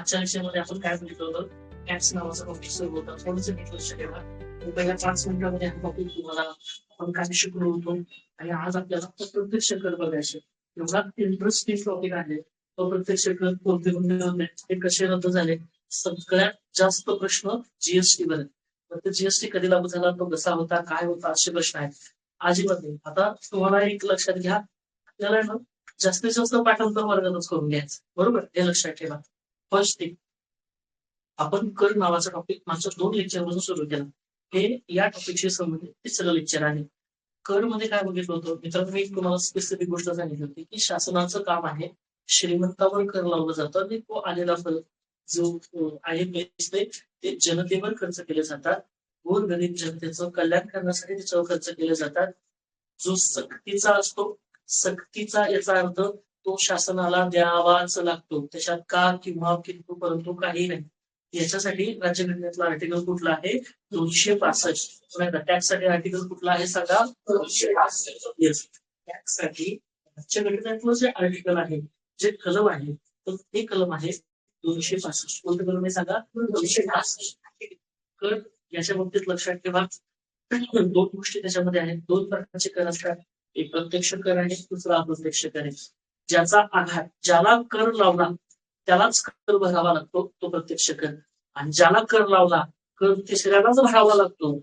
मागच्या विषयामध्ये आपण काय बघितलं होतं, टॅक्स नावाचा टॉपिक सुरू होता. थोडंसं नीट लक्ष ठेवा. पहिल्या 5 मिनिटांमध्ये हा टॉपिक तुम्हाला आपण काय शिकलो होतो आणि आज आपल्याला प्रत्यक्ष कर बघायचे. एवढा इंटरेस्टिंग टॉपिक आहे. तो प्रत्यक्ष कर कोणते कोणते ते कसे रद्द झाले. सगळ्यात जास्त प्रश्न जीएसटी वर आहेत. तर जीएसटी कधी लागू झाला, तो कसा होता, काय होता, असे प्रश्न आहेत. अजिबात नाही. आता तुम्हाला एक लक्षात घ्या, आपल्याला ना जास्तीत जास्त पाठांतर वर्गातच करून घ्यायचं, बरोबर, हे लक्षात ठेवा. फर्स्ट थिंग, आपण कर नावाचा टॉपिक मागच्या 2 लेक्चरपासून सुरू केला. हे या टॉपिकशी संबंधित तिसरं लेक्चर आहे. कर मध्ये काय बघितलं होतं मित्रांनो, मी तुम्हाला स्पेसिफिक गोष्ट सांगितली होती की शासनाचं काम आहे श्रीमंतावर कर लावलं जातं आणि तो आलेला फरक जो आहे पैसे ते जनतेवर खर्च केले जातात. गोरगरीब जनतेचं कल्याण करण्यासाठी त्याच्यावर खर्च केले जातात. जो सक्तीचा असतो, सक्तीचा याचा अर्थ तो शासनाला द्यावाच लागतो. त्याच्यात का किंवा किंतु परंतु काही नाही. याच्यासाठी राज्यघटनेतला आर्टिकल कुठला आहे? 265. टॅक्स साठी आर्टिकल कुठला आहे सांगा? 265. येस, टॅक्स साठी राज्यघटनेतलं जे आर्टिकल आहे, जे कलम आहे, तर ते कलम आहे 265. कोणतं कलम आहे सांगा? 265. कर याच्या बाबतीत लक्षात ठेवा, 2 गोष्टी त्याच्यामध्ये आहेत. 2 प्रकारचे कर असतात. एक प्रत्यक्ष कर आहे, दुसरा अप्रत्यक्ष कर आहे. ज्याचा आधार, ज्याला कर लावला त्यालाच कर भरावा लागतो, तो प्रत्यक्ष कर. आणि ज्याला कर लावला कर तिसऱ्यालाच भरावा लागतो,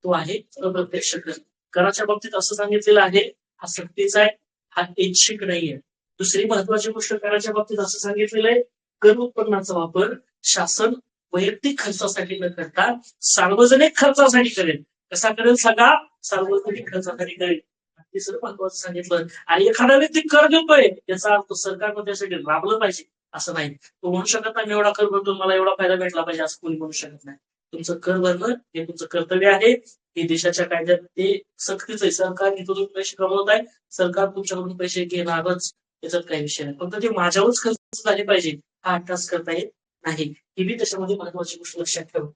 तो आहे अप्रत्यक्ष कर. कराच्या बाबतीत असं सांगितलेलं आहे, हा सक्तीचा आहे, हा ऐच्छिक नाहीये. दुसरी महत्वाची गोष्ट कराच्या बाबतीत असं सांगितलेलं आहे, कर उत्पन्नाचा वापर शासन वैयक्तिक खर्चासाठी न करता सार्वजनिक खर्चासाठी करेल. कसा करेल सांगा? सार्वजनिक खर्चासाठी करेल. तिसरं महत्वाचं सांगितलं. आणि एखादा व्यक्ती कर देतोय याचा अर्थ सरकारनं त्यासाठी राबलं पाहिजे असं नाही. तो म्हणू शकत नाही, मी एवढा कर भरतो मला एवढा फायदा भेटला पाहिजे, असं कोणी म्हणू शकत नाही. तुमचं कर भरणं हे तुमचं कर्तव्य आहे. हे देशाच्या कायद्यात ते सक्तीच आहे. सरकार इथं तुम्ही पैसे कमवत आहे, सरकार तुमच्याकडून पैसे घेणारच, याच्यात काही विषय नाही. फक्त ते माझ्यावरच खर्च झाले पाहिजे हा अट्टास करता येत नाही. ही बी त्याच्यामध्ये महत्वाची गोष्ट लक्षात ठेवा.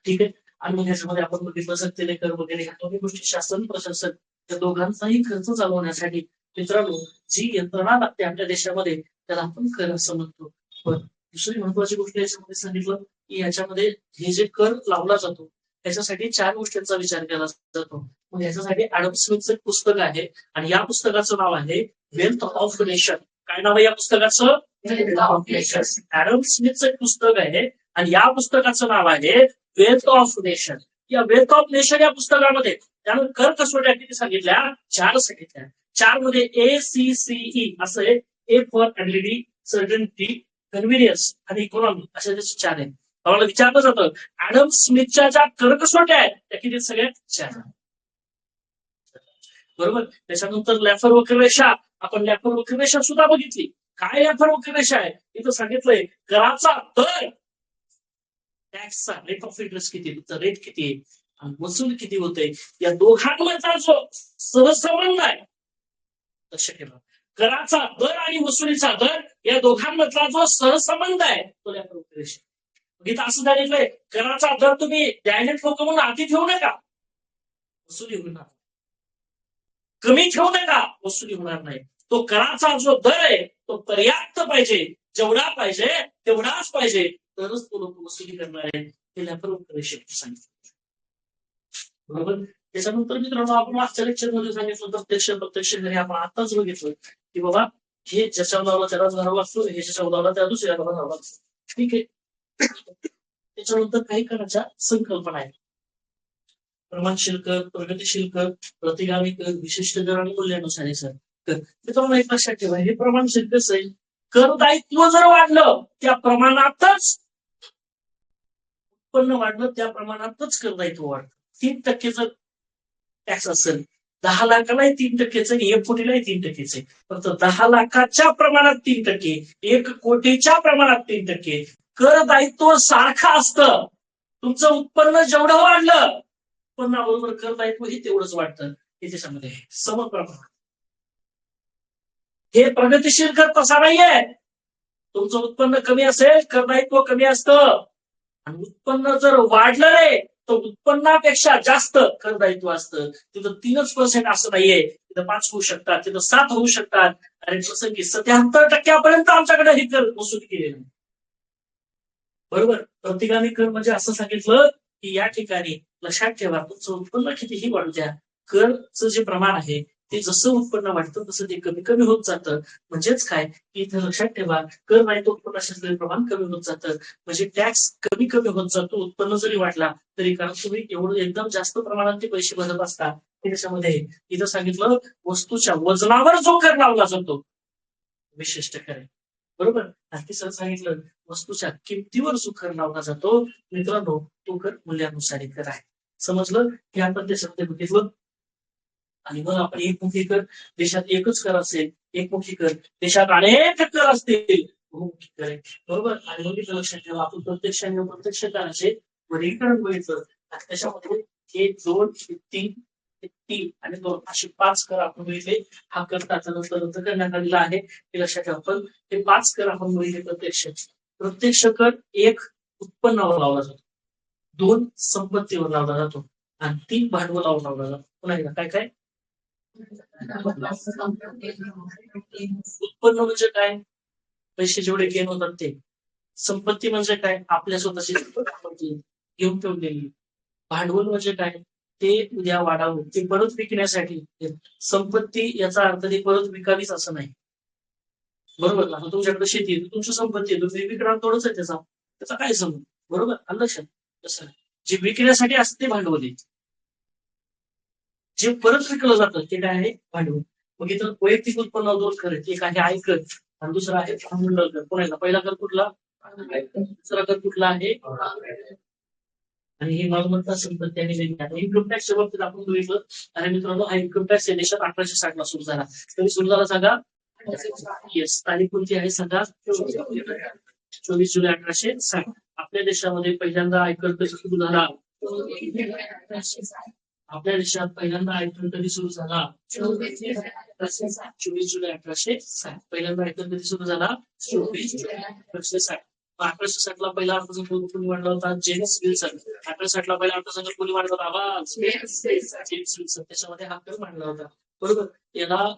ठीक आहे. आणि मग याच्यामध्ये आपण बघितलं सक्तीने कर वगैरे ह्या दोन्ही गोष्टी शासन प्रशासन या दोघांचाही खर्च चालवण्यासाठी मित्रांनो जी यंत्रणा लागते आपल्या देशामध्ये त्याला आपण कर असं म्हणतो. पण दुसरी महत्वाची गोष्ट याच्यामध्ये सांगितलं की याच्यामध्ये हे जे कर लावला जातो त्याच्यासाठी 4 गोष्टींचा विचार केला जातो. मग याच्यासाठी ॲडम स्मिथचं पुस्तक आहे आणि या पुस्तकाचं नाव आहे वेल्थ ऑफ नेशन. काय नाव आहे या पुस्तकाचं? ॲडम स्मिथचं पुस्तक आहे आणि या पुस्तकाचं नाव आहे वेल्थ ऑफ नेशन. या वेल्थ ऑफ नेशन या पुस्तकामध्ये त्यानं कर कसोट्या किती सांगितल्या? 4 सांगितल्या. 4 मध्ये ACCE असं आहे. A for ability, certainty, convenience आणि इकॉनॉमी अशा त्याचे 4 आहेत. आम्हाला विचारलं जातं ॲडम स्मिथच्या ज्या कर कसोट्या आहेत त्या किती? सगळ्यात 4. बरोबर. त्याच्यानंतर लॅफर वक्ररेषा, आपण लॅफर वक्ररेषा सुद्धा बघितली. काय लॅफर वक्ररेषा आहे? इथं सांगितलंय कराचा दर, टॅक्सचा रेट ऑफ इंटरेस्ट किती, रेट किती आहे आणि वसूल किती होते, या दोघांमधला जो सहसंबंध आहे लक्षात ठेवा. कराचा दर आणि वसुलीचा दर या दोघांमधला जो सहसंबंध आहे तो लॅफर वक्ररेषा. इथं असं सांगितलंय कराचा दर तुम्ही द्यायला लोक म्हणून अति ठेवू नका, वसुली होणार. कमी ठेवू नका, वसुली होणार नाही. तो कराचा जो दर आहे तो पर्याप्त पाहिजे, जेवढा पाहिजे तेवढाच पाहिजे, तरच तो लोक वसुली करणार आहे. हे लॅफर वक्ररेषेत सांगितलं. बरोबर. त्याच्यानंतर मित्रांनो आपण मागच्या लेक्चर मध्ये सांगितलं प्रत्यक्ष प्रत्यक्ष घरी आपण आताच बघितलं की बाबा हे ज्याच्यावर लावला त्यालाच भरावा लागतो, हे ज्याच्यावर लावला त्या दुसऱ्याला भरावा लागतो. ठीक आहे. त्याच्यानंतर काही कराच्या संकल्पना आहेत. प्रमाणशील कर, प्रगतीशील कर, प्रतिगामी कर, विशिष्ट दर आणि मूल्यानुसार सर कर. मित्रांनो एक लक्षात ठेवा, हे प्रमाणशील कसं आहे? कर दायित्व जर वाढलं त्या प्रमाणातच उत्पन्न वाढलं, त्या प्रमाणातच कर दायित्व वाढतं. 3% जर टॅक्स असेल, 10 लाखालाही 3%च, 1 कोटीलाही 3%च. फक्त 10 लाखाच्या प्रमाणात 3%, 1 कोटीच्या प्रमाणात 3%. कर दायित्व सारखं असतं. तुमचं उत्पन्न जेवढं वाढलं उत्पन्नाबरोबर कर दायित्व हे तेवढंच वाढतं. हे त्याच्यामध्ये समप्रमाणात. हे प्रगतीशील कर तसा नाहीये. तुमचं उत्पन्न कमी असेल कर दायित्व कमी असतं आणि उत्पन्न जर वाढलं नाही तर उत्पन्नापेक्षा जास्त कर दायित्व असतं. तिथं 3% असं नाहीये, तिथं 5 होऊ शकतात, तिथं 7 होऊ शकतात. आणि जसं की 77% आमच्याकडे हे कर वसूल केलेलं. बरोबर. प्रतिगामी कर म्हणजे असं सांगितलं की या ठिकाणी लक्षात ठेवा तुमचं उत्पन्न कितीही वाढू द्या, करचं जे प्रमाण आहे ते जसं उत्पन्न वाढतं तसं ते कमी कमी होत जातं. म्हणजेच काय की इथे लक्षात ठेवा कर नाही तर उत्पन्नाचे प्रमाण कमी होत जातं. म्हणजे टॅक्स कमी कमी होत जातो उत्पन्न जरी वाढला तरी, कारण तुम्ही एवढं एकदम जास्त प्रमाणात ते पैसे भरत असता. त्याच्यामध्ये इथं सांगितलं वस्तूच्या वजनावर जो कर लावला जातो विशिष्ट कर, बरोबर. आणखी सर सांगितलं वस्तूच्या किमतीवर जो कर लावला जातो मित्रांनो तो कर मूल्यानुसारी कर आहे. समजलं की आपण ते शब्द बघितलं. आणि मग आपण एकमुखी कर देशात एकच कर असेल, एकमुखी कर देशात अनेक कर असतील, बहुमुखी कर आहे, बरोबर. आणि मग इथं लक्षात ठेवा आपण प्रत्यक्ष आणि अप्रत्यक्ष कराचे वर्गीकरण बघितलं आणि त्याच्यामध्ये 1, 2, 3 आणि 2 असे 5 कर आपण बघितले. हा कर त्याच्यानंतर रद्द करण्यात आलेला आहे हे लक्षात ठेवा. पण हे 5 कर आपण बघितले प्रत्यक्ष. प्रत्यक्ष कर 1 उत्पन्नावर लावला जातो, 2 संपत्तीवर लावला जातो आणि 3 भांडवलावर लावला जातो. पुन्हा एकदा काय काय उत्पन्न म्हणजे काय, पैसे जेवढे गेन होतात ते. संपत्ती म्हणजे काय, आपल्या स्वतःची संपत्ती घेऊन ठेवलेली. भांडवल म्हणजे काय, ते उद्या वाढावं ते परत विकण्यासाठी. संपत्ती याचा अर्थ ते परत विकावीच असं नाही, बरोबर ना. तुमच्याकडे शेती आहे तुमची संपत्ती आहे, तुम्ही विकणार थोडंच आहे त्याचा त्याचा काय संबंध, बरोबर. आलं लक्षात. तसं जे विकण्यासाठी असते भांडवल आहे, जे परत विकलं जातं ते काय आहे भांडवल. मग इथं वैयक्तिक उत्पन्न 2 कर आहेत, एक आहे आयकर आणि दुसरा आहे महामंडळ कर. पुन्हा पहिला कर कुठला, दुसरा कर कुठला आहे, आणि ही मालमत्ता संपत्ती आणि देणी आहे. इन्कम टॅक्सच्या बाबतीत आपण बघितलं. आणि मित्रांनो हा इन्कम टॅक्स या देशात 1860 ला सुरू झाला. तरी सुरू झाला सांगा, येस. तारीख कोणती आहे सांगा, 24 जुलै 1860. आपल्या देशामध्ये पहिल्यांदा आयकर कधी सुरू झाला, आपल्या देशात पहिल्यांदा आयकर कधी सुरू झाला, 24 जुलै 1860. पहिल्यांदा आयकर कधी सुरू झाला, 24 जुलै 1860. 1860 ला पहिला अर्थसंकल्प कोणी मांडला होता, जेम्स विल्सन. 1860 ला पहिला अर्थसंकल्प कोणी मांडला होता, आवाज जेम्स विल्सन. त्याच्यामध्ये हा कर मांडला होता, बरोबर. याला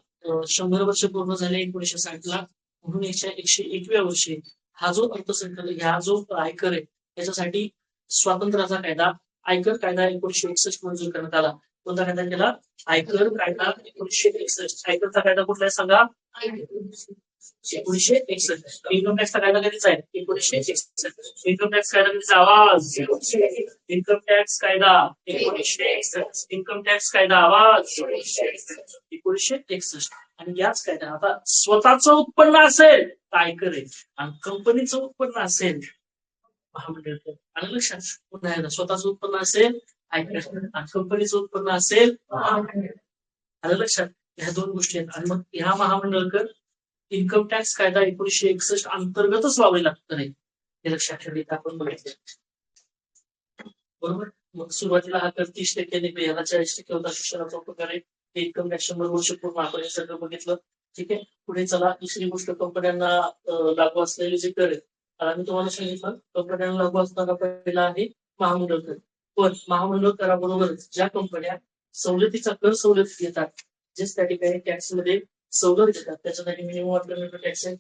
100 वर्ष पूर्ण झाले 1960 ला. म्हणून 101व्या वर्षी हा जो अर्थसंकल्प, हा जो आयकर आहे त्याच्यासाठी स्वातंत्र्याचा कायदा आयकर कायदा 1961 मंजूर करण्यात आला. कोणता कायदा केला, आयकर कायदा 1961. आयकरचा कायदा कुठला आहे सांगा, 1961. इन्कम टॅक्सचा कायदा कधीचा आहे, 1961. इन्कम टॅक्स कायदा कधीचा, आवाज, इन्कम टॅक्स कायदा 1961. इन्कम टॅक्स कायदा, आवाज, 1961. आणि याच कायदा आता स्वतःचं उत्पन्न असेल तर आयकर आहे आणि कंपनीचं उत्पन्न असेल महामंडळ कर. आणि लक्षात पुन्हा एकदा स्वतःचं उत्पन्न असेल आयकर आणि कंपनीचं उत्पन्न असेल महामंडळ. आलं लक्षात. ह्या 2 गोष्टी आहेत. आणि मग ह्या महामंडळ कर इन्कम टॅक्स कायदा 1961 अंतर्गतच लावावे लागतं नाही, हे लक्षात ठेवले आपण बघितले, बरोबर. मग सुरुवातीला हा कर 30% याला 40% होता शिक्षणाचा उपकार आहे. इन्कम टॅक्स 100 वर्ष पूर्ण आपण हे सगळं बघितलं. ठीक आहे. पुढे चला दुसरी गोष्ट, कंपन्यांना लागू असलेले जे कर आहेत. मी तुम्हाला सांगितलं कंपन्यांना लागू असणारा पहिला आहे महामंडळ कर. पण महामंडळ कराबरोबरच ज्या कंपन्या सवलतीचा कर सवलत घेतात, जेच त्या ठिकाणी टॅक्स मध्ये सवलत देतात त्याच्यासाठी मिनिमम अप्लिकेबल टॅक्स आहे.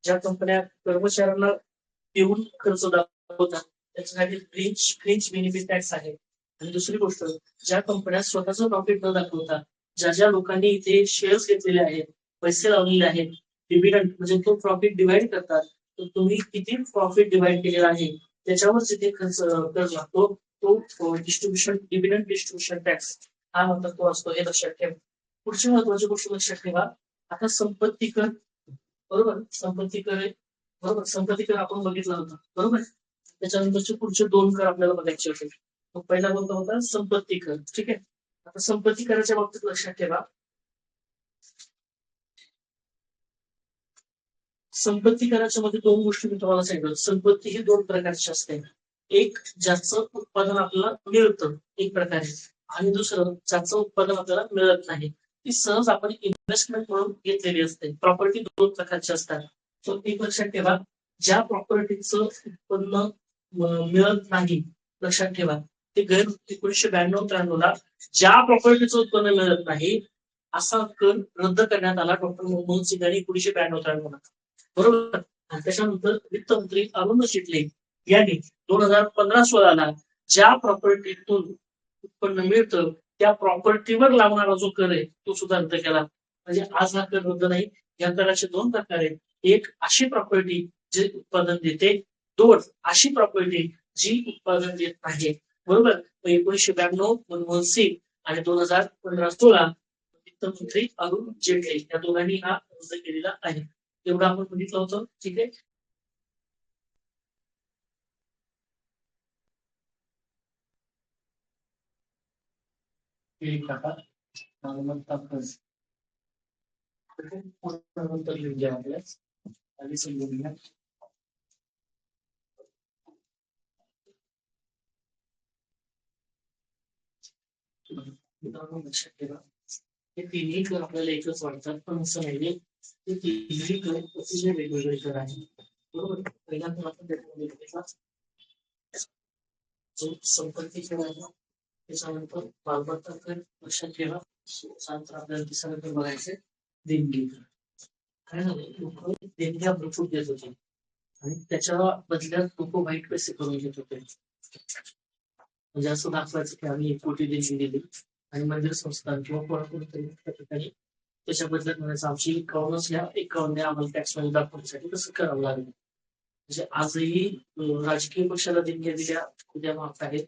ज्या कंपन्या कर्मचाऱ्यांना देऊन खर्च दाखवतात त्याच्यासाठी फ्रिंच बेनिफिट टॅक्स आहे. आणि दुसरी गोष्ट, ज्या कंपन्या स्वतःचं प्रॉफिट न दाखवता ज्या ज्या लोकांनी इथे शेअर्स घेतलेले आहेत, पैसे लावलेले आहेत, डिव्हिडंड म्हणजे तो प्रॉफिट डिवाइड करतात, तर तुम्ही किती प्रॉफिट डिवाइड केलेला आहे त्याच्यावर जिथे खर्च कर लागतो तो डिस्ट्रीब्युशन डिव्हिडंड डिस्ट्रीब्युशन टॅक्स हा म्हणतात तो असतो, हे लक्षात ठेवा. पुढची महत्वाची गोष्ट लक्षात ठेवा. आता संपत्ती कर, बरोबर. संपत्ती कर आहे, बरोबर. संपत्ती कर आपण बघितला होता, बरोबर. त्याच्यानंतरचे पुढचे 2 कर आपल्याला बघायचे होते. मग पहिला कोणता होता, संपत्ती कर. ठीक आहे. आता संपत्ती कराच्या बाबतीत लक्षात ठेवा, संपत्ती कराच्या मध्ये 2 गोष्टी मी तुम्हाला सांगितलं. संपत्ती ही 2 प्रकारची असते. एक ज्याचं उत्पादन आपल्याला मिळतं एक प्रकारे, आणि दुसरं ज्याचं उत्पादन आपल्याला मिळत नाही, ती सहज आपण इन्व्हेस्टमेंट म्हणून घेतलेली असते. प्रॉपर्टी 2 प्रकारची असतात. तो एक लक्षात ठेवा, ज्या प्रॉपर्टीचं उत्पन्न मिळत नाही, लक्षात ठेवा ते गैर 1992-93 ला ज्या प्रॉपर्टीचं उत्पन्न मिळत नाही असा कर रद्द करण्यात आला डॉक्टर मनमोहन सिंग यांनी 1992-93 ला, बरोबर. आणि त्याच्यानंतर वित्तमंत्री अरुण जेटली यांनी 2015-16 ज्या प्रॉपर्टीतून उत्पन्न मिळतं त्या प्रॉपर्टीवर लावणारा जो कर आहे तो सुद्धा रद्द केला. म्हणजे आज हा कर रद्द नाही. या कराचे दोन प्रकार आहेत. एक अशी प्रॉपर्टी जे उत्पादन देते, दोन अशी प्रॉपर्टी जी उत्पादन देत नाही. बरोबर. 1992 मनमोहन सिंग आणि 2015-16 वित्तमंत्री अरुण जेटली या दोघांनी हा रद्द केलेला आहे. एवढं आपण बघितलं होतं. ठीक आहे. मालमत्ता कर्ज नंतर लिहून घ्या आपल्यास आणि समजून घ्या. लक्षात ठेवा हे तिन्ही कर आपल्याला एकच वाटतात पण असं नाहीये. ते तिन्ही कर अतिशय वेगवेगळे कर आहे. बरोबर. पहिला तर आपण त्याच्यामध्ये जो संपत्ती कर आहे त्याच्यानंतर मालमत्ता कर लक्षात ठेवा. त्यानंतर आपल्याला तिसरा कर बघायचे देणगी कर. काय झालं लोक देणग्या भरपूर देत होते आणि त्याच्या बदल्यात लोक वाईट पैसे करून घेत होते. म्हणजे असं दाखवायचं की आम्ही 1 कोटी देणगी दिली आणि मंदिर संस्थान किंवा कोणत्याही ठिकाणी त्याच्या बदल्यात म्हणायचं आमची 51 या 51 आम्हाला टॅक्स मध्ये दाखवण्यासाठी कसं करावं लागेल. म्हणजे आजही राजकीय पक्षाला देणग्या दिल्या उद्या माफ आहेत.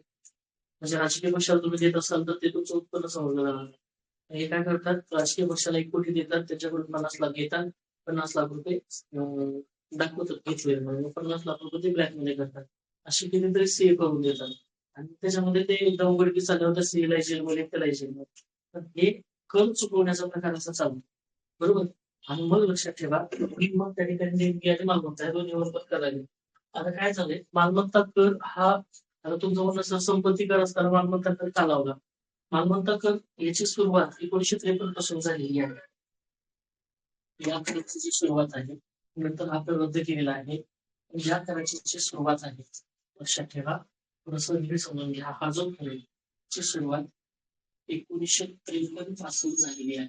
म्हणजे राजकीय पक्षाला तुम्ही देत असाल तर ते तुमचं उत्पन्न समजलं जाणार. हे काय करतात राजकीय पक्षाला 1 कोटी देतात त्याच्याकडून 50 लाख घेतात 50 लाख रुपये दाखवतात घेतले म्हणून 50 लाख रुपये ते ब्लॅकमध्ये करतात. अशी कितीतरी सीए करून देतात आणि त्याच्यामध्ये ते एकदा उघडकीस आल्यावर सीएला जेलमध्ये त्याला जेलमध्ये तर हे कर चुकवण्याचा प्रकार असा चालू. बरोबर. आणि मग लक्षात ठेवा मग त्या ठिकाणी देणगी आणि मालमत्ता या दोन्हीवर पण करावी. आता काय झालंय मालमत्ता कर हा आता तुमचा म्हणणं संपत्ती कर असताना मालमत्ता कर का लावला. मालमत्ता कर याची सुरुवात 1953 पासून झालेली आहे. या कराची जी सुरुवात आहे नंतर हा कर रद्द केलेला आहे. या कराची जी सुरुवात आहे लक्षात ठेवा थोडंसं नीट समजून घ्या. हा जो कर ची सुरुवात 1953 पासून झालेली आहे.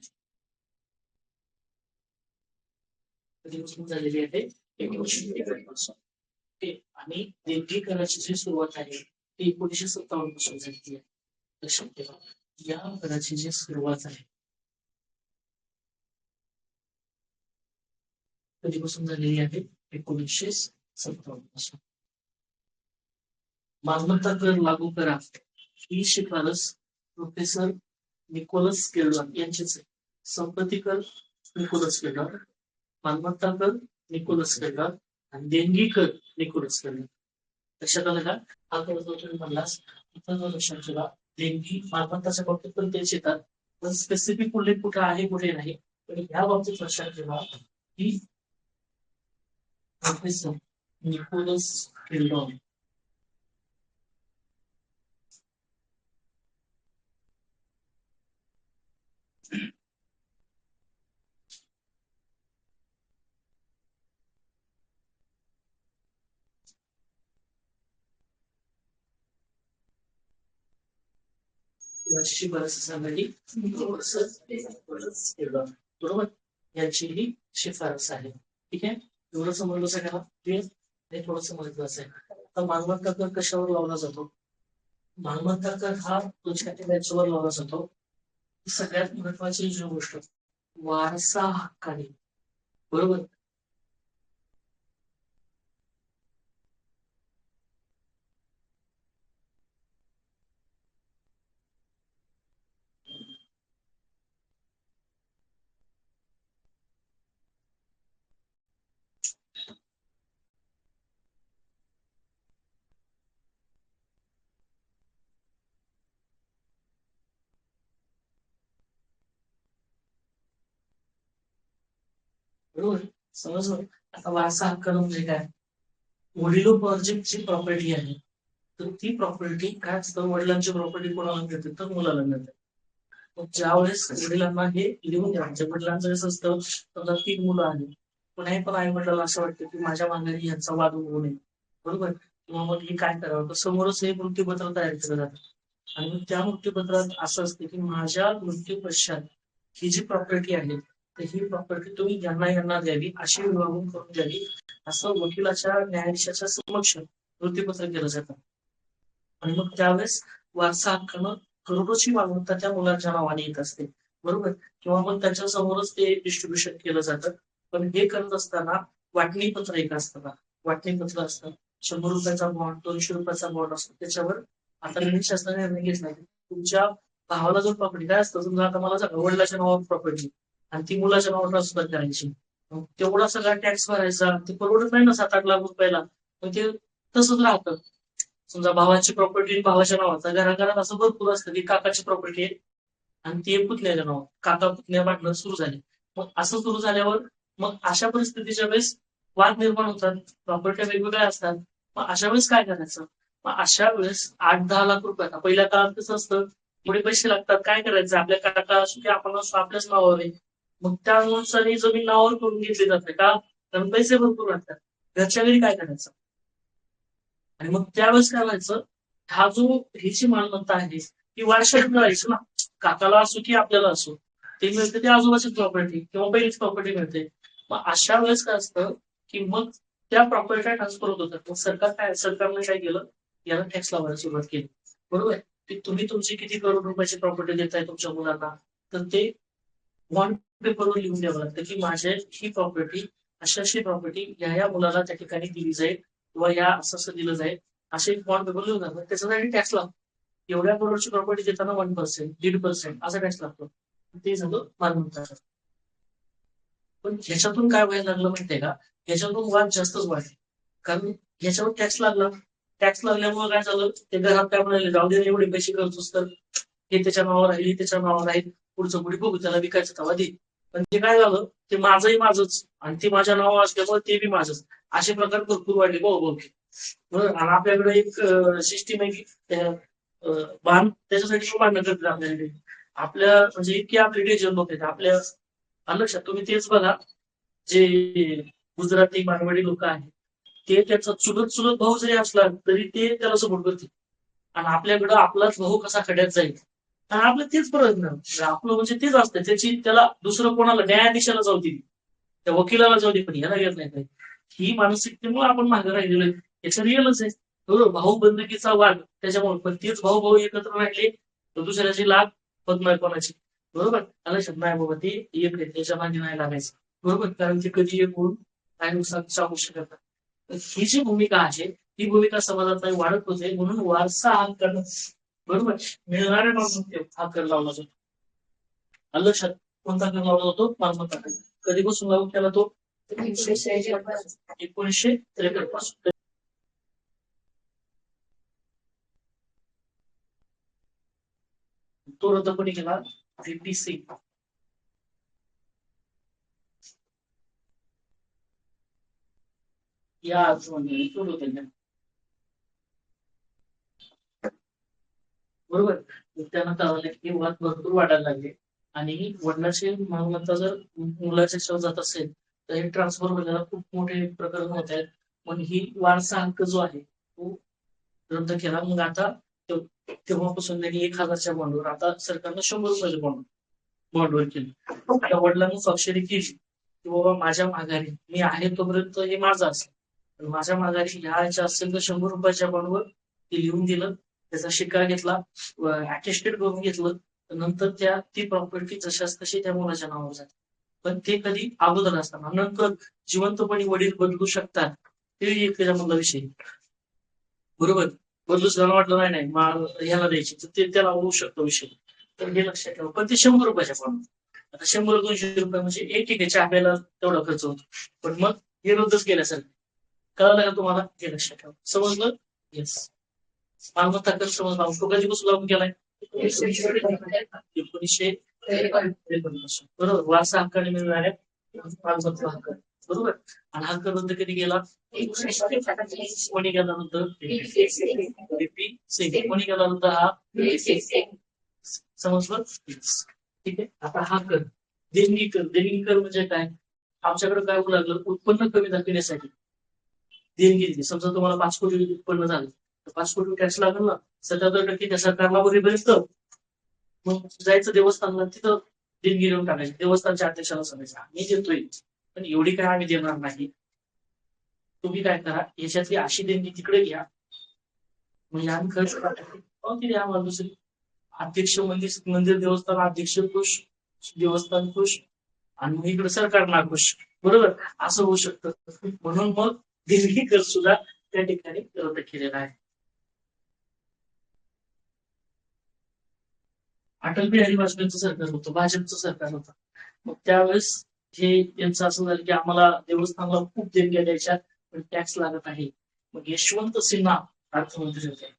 कधीपासून झालेली आहे 1953 पासून. आणि देणगी कराची जी सुरुवात आहे ती 1957 पासून झालेली आहे. लक्षात ठेवा या कराची जी सुरुवात आहे कधीपासून झालेली आहे 1957 पासून. मालमत्ता कर लागू करा ही शिफारस प्रोफेसर निकोलस केल्डर यांचीच आहे. संपत्ती कर निकोलस केल्डर, मालमत्ता कर निकोलस केल्डर आणि देणगी कर निकोलस केल्डर. लक्षात आलं का. हा कर जो तुम्ही म्हणलास लक्षात ठेवा देणगी मालमत्ताच्या बाबतीत पण तेच येतात पण स्पेसिफिक उल्लेख कुठे आहे कुठे नाही. पण ह्या बाबतीत लक्षात ठेवा की प्रोफेसर निकोलस केल्डर शिफारस सांगली बरोबर यांची ही शिफारस आहे. ठीक आहे. एवढं समजलं सगळ्याला क्लिअर. हे थोडंसं महत्वाचं आहे. आता मालमत्ता कर कशावर लावला जातो. मालमत्ता कर हा याच्यावर लावला जातो. सगळ्यात महत्वाची जी गोष्ट वारसा हक्काने. बरोबर. बरोबर समजलं. आता वारसा हक्क म्हणजे काय वडिलोपार्जित जी प्रॉपर्टी आहे तर ती प्रॉपर्टी काय असतं वडिलांची प्रॉपर्टी कोणाला मिळते तर मुलाला मिळते. मग ज्यावेळेस वडिलांना हे लिहून द्या वडिलांचं कसं असतं समजा 3 मुलं आहेत पण हे पण आई वडिलांना असं वाटतं की माझ्या माघारी यांचा वाद होऊ नये. बरोबर. किंवा मग हे काय करावं तर समोरच हे मृत्यूपत्र तयार केलं जातं आणि मग त्या मृत्यूपत्रात असं असतं की माझ्या मृत्यू पश्चात ही जी प्रॉपर्टी आहे तर ही प्रॉपर्टी तुम्ही यांना यांना द्यावी अशी विभागून करून द्यावी असं वकिलाच्या न्यायाधीशाच्या समक्ष मृत्यूपत्र केलं जातं आणि मग त्यावेळेस वारसा हक्कानं करोडोची मालमत्ता त्या मुलाच्या नावाने येत असते, बरोबर. किंवा मग त्याच्या समोरच ते डिस्ट्रीब्युशन केलं जातं. पण हे करत असताना वाटणी पत्र एक असतं, वाटणी पत्र असतं. 100 रुपयाचा बॉन्ड, 200 रुपयाचा बॉन्ड असतो. त्याच्यावर आता नवीन शासनाने निर्णय घेतला की तुमच्या भावाला जो प्रॉपर्टी काय असतं, समजा आता मला वडिलाच्या नावावर प्रॉपर्टी आणि ती मुलाच्या नावावर ट्रान्सफर करायची, तेवढा सगळा टॅक्स भरायचा, ते परवडत नाही ना 7-8 लाख रुपयाला. मग ते तसंच राहतं. समजा भावाची प्रॉपर्टी भावाच्या नावाचा, घराघरात असं भरपूर असतं की काकाची प्रॉपर्टी आहे आणि ती पुतण्याच्या नावावर, काका पुतण्या भांडणं सुरू झाले. मग असं सुरू झाल्यावर मग अशा परिस्थितीच्या वेळेस वाद निर्माण होतात, प्रॉपर्ट्या वेगवेगळ्या असतात. मग अशा वेळेस काय करायचं? मग अशा वेळेस 8-10 लाख रुपये, पहिल्या काळात कसं असतं, थोडे पैसे लागतात, काय करायचं, आपल्या काका असू की आपण असू आपल्याच नावावर आहे. मग त्यानुसार ही जमीन नावावर करून घेतली जाते का, कारण पैसे भरपूर लागतात. घरच्या घरी काय करायचं? आणि मग त्यावेळेस काय व्हायचं, हा जो ही जी मालमत्ता आहे ती वारशात मिळायची ना, काकाला असो की आपल्याला असो, ते मिळते ते आजोबाची प्रॉपर्टी किंवा पहिलीच प्रॉपर्टी मिळते. मग अशा वेळेस काय असतं की मग त्या प्रॉपर्टी ट्रान्सफर होत होतात. मग सरकारने काय केलं, याला टॅक्स लावायला सुरुवात केली, बरोबर. की तुम्ही तुमची किती करोड रुपयाची प्रॉपर्टी देताय तुमच्या मुलांना, तर ते बॉन्ड पेपरवर लिहून द्यावं लागतं की माझ्या ही प्रॉपर्टी, अशी प्रॉपर्टी या मुलाला त्या ठिकाणी दिली जाईल किंवा या असं दिलं जाईल, असे बॉन्ड पेपर लिहून जातात. त्याच्यासाठी टॅक्स लागतो. एवढ्या करोडची प्रॉपर्टी देताना 1%, 1.5% असा टॅक्स लागतो. ते झालं मालमत्ता. पण ह्याच्यातून काय व्हायला लागलं माहितीये का, ह्याच्यातून वाद जास्तच वाढले. कारण ह्याच्यावर टॅक्स लागला, टॅक्स लागल्यामुळे काय झालं, ते घरात काय म्हणाले, जाऊ दे एवढे पैसे खर्चच तर, हे त्याच्या नावावर राहील, त्याच्या नावावर राहील, पुढचं पुढे बघू, त्याला विकायचं तेव्हा दे. पण ते काय झालं, ते माझंही माझंच आणि ते माझ्या नावावर असल्यामुळे ते बी माझंच, असे प्रकार भरपूर वाढले भाऊ. बरं. आणि आपल्याकडे एक सिस्टीम आहे की बांध त्याच्यासाठी भांडणं करतात आपल्याकडे. आपल्या म्हणजे इतके आपले डेंजर लोक आहेत आपल्या. लक्षात तुम्ही तेच बघा, जे गुजराती मारवाडी लोक आहेत, ते त्याचा चुलत चुलत भाऊ जरी असला तरी ते त्याला सपोर्ट करतील. आणि आपल्याकडं आपलाच भाऊ कसा खड्यात जाईल, आणि आपलं तेच प्रयत्न, आपलं म्हणजे तेच असतं, त्याची त्याला दुसरं कोणाला न्यायाधीशाला जाऊ दे, त्या वकिलाला जाऊ दे, पण ह्याला येत नाही काही. ही मानसिकतेमुळे आपण मागे राहिलेलो आहे. याचं रिअलच आहे, बरोबर. भाऊ बंदकीचा वाद त्याच्यामुळे, पण तेच भाऊ भाऊ एकत्र राहिले तर दुसऱ्याची लाग होत नाही कोणाची, बरोबर. लक्षात नाही बाबा, ते एक आहे, त्याच्या मागे नाही लागायचं, बरोबर. कारण ते कधी एक होऊन काय नुकसान सांगू शकत नाही. ही जी भूमिका आहे ती भूमिका समाजात नाही वाढत होते, म्हणून वारसा हक्क, बरोबर, मिळणाऱ्या मालमत्तेवर हा कर लावला जातो. लक्षात, कोणता कर लावला जातो? मालमत्ता. कधीपासून लागू केला तो? 1963 पासून. तो रद्द कोणी केला? व्ही.पी. सिंग. या अर्थाने सुरू केला, बरोबर. त्यानंतर हे वाद भरपूर वाढायला लागले आणि वडिलांची मालमत्ता जर मुलाच्या शेव जात असेल तर हे ट्रान्सफर व्हायला खूप मोठे प्रकरण होत आहेत. पण ही वारसा हक्क जो आहे तो रद्द केला. मग आता तेव्हापासून त्यांनी 1,000च्या बॉन्डवर, आता सरकारनं 100 रुपयाच्या बॉन्डवर केलं. आता वडिलांनी स्वाक्षरी केली की बाबा माझ्या माघारी मी आहे तोपर्यंत हे माझं असेल, माझ्या माघारी ह्याच्या असेल तर 100 रुपयाच्या बॉन्डवर ते लिहून दिलं, त्याचा शिक्का घेतला, अटेस्टेड करून घेतलं, नंतर ती प्रॉपर्टी जशाच तशी त्या मुलाच्या नावावर जाते. पण ते कधी अगोदर असताना, नंतर जिवंतपणी वडील बदलू शकतात, ते एक त्याच्यामधला विषय, बरोबर. बदलूच घालून वाटलं नाही नाही ह्याला द्यायची तर ते त्याला होऊ शकतो विषय. तर हे लक्षात ठेवा. पण ते 100 रुपयाच्या बॉन्ड, आता 100-200 रुपये म्हणजे एक ठीक आहे, चहाप्याला तेवढा खर्च होतो, पण मग हे रद्दच केल्यासारखं. कळलं का तुम्हाला? हे लक्षात ठेवा. समजलं? येस. मालमत्ता कर समजला. तो कधीपासून लागू केलाय? 1953 पासून, बरोबर. वारसा हक्काने मिळणाऱ्या मालमत्ता हक्क, बरोबर. आणि हक्क रद्द कधी गेला? कोणी केला रद्द? व्ही.पी. सिंग. कोणी केला रद्द हा? समजलं? ठीक आहे. आता हा कर, देणगी कर. देणगी कर म्हणजे काय? आमच्याकडे काय होऊ लागलं, उत्पन्न कमी दाखवण्यासाठी देणगी दिली. समजा तुम्हाला 5 कोटी उत्पन्न झालं तर 5 कोटी टॅक्स लागेल ना, 77% त्या सरकारला बरेपर्यंत मग जायचं देवस्थानला, तिथं देणगी देऊन टाकायची, देवस्थानच्या अध्यक्षाला सांगायचं मी देतोय, पण एवढी काय आम्ही देणार नाही, तुम्ही काय करा, याच्यातली अशी देणगी तिकडे घ्या म्हणजे आम्ही खर्च किती आम्हाला दुसरी अध्यक्ष मंदिर देवस्थान अध्यक्ष खुश, देवस्थान खुश, आणि मग इकडे सरकार नाखुश. बरोबर, असं होऊ शकतं. म्हणून मग देणगी कर सुद्धा त्या ठिकाणी रद्द केलेला आहे. अटल बिहारी वाजपेयीचं सरकार होतं, भाजपचं सरकार होतं. मग त्यावेळेस हे यांचं असं झालं की आम्हाला देवस्थानला खूप देणग्या द्यायच्या, पण टॅक्स लागत आहे. मग यशवंत सिन्हा अर्थमंत्री होते.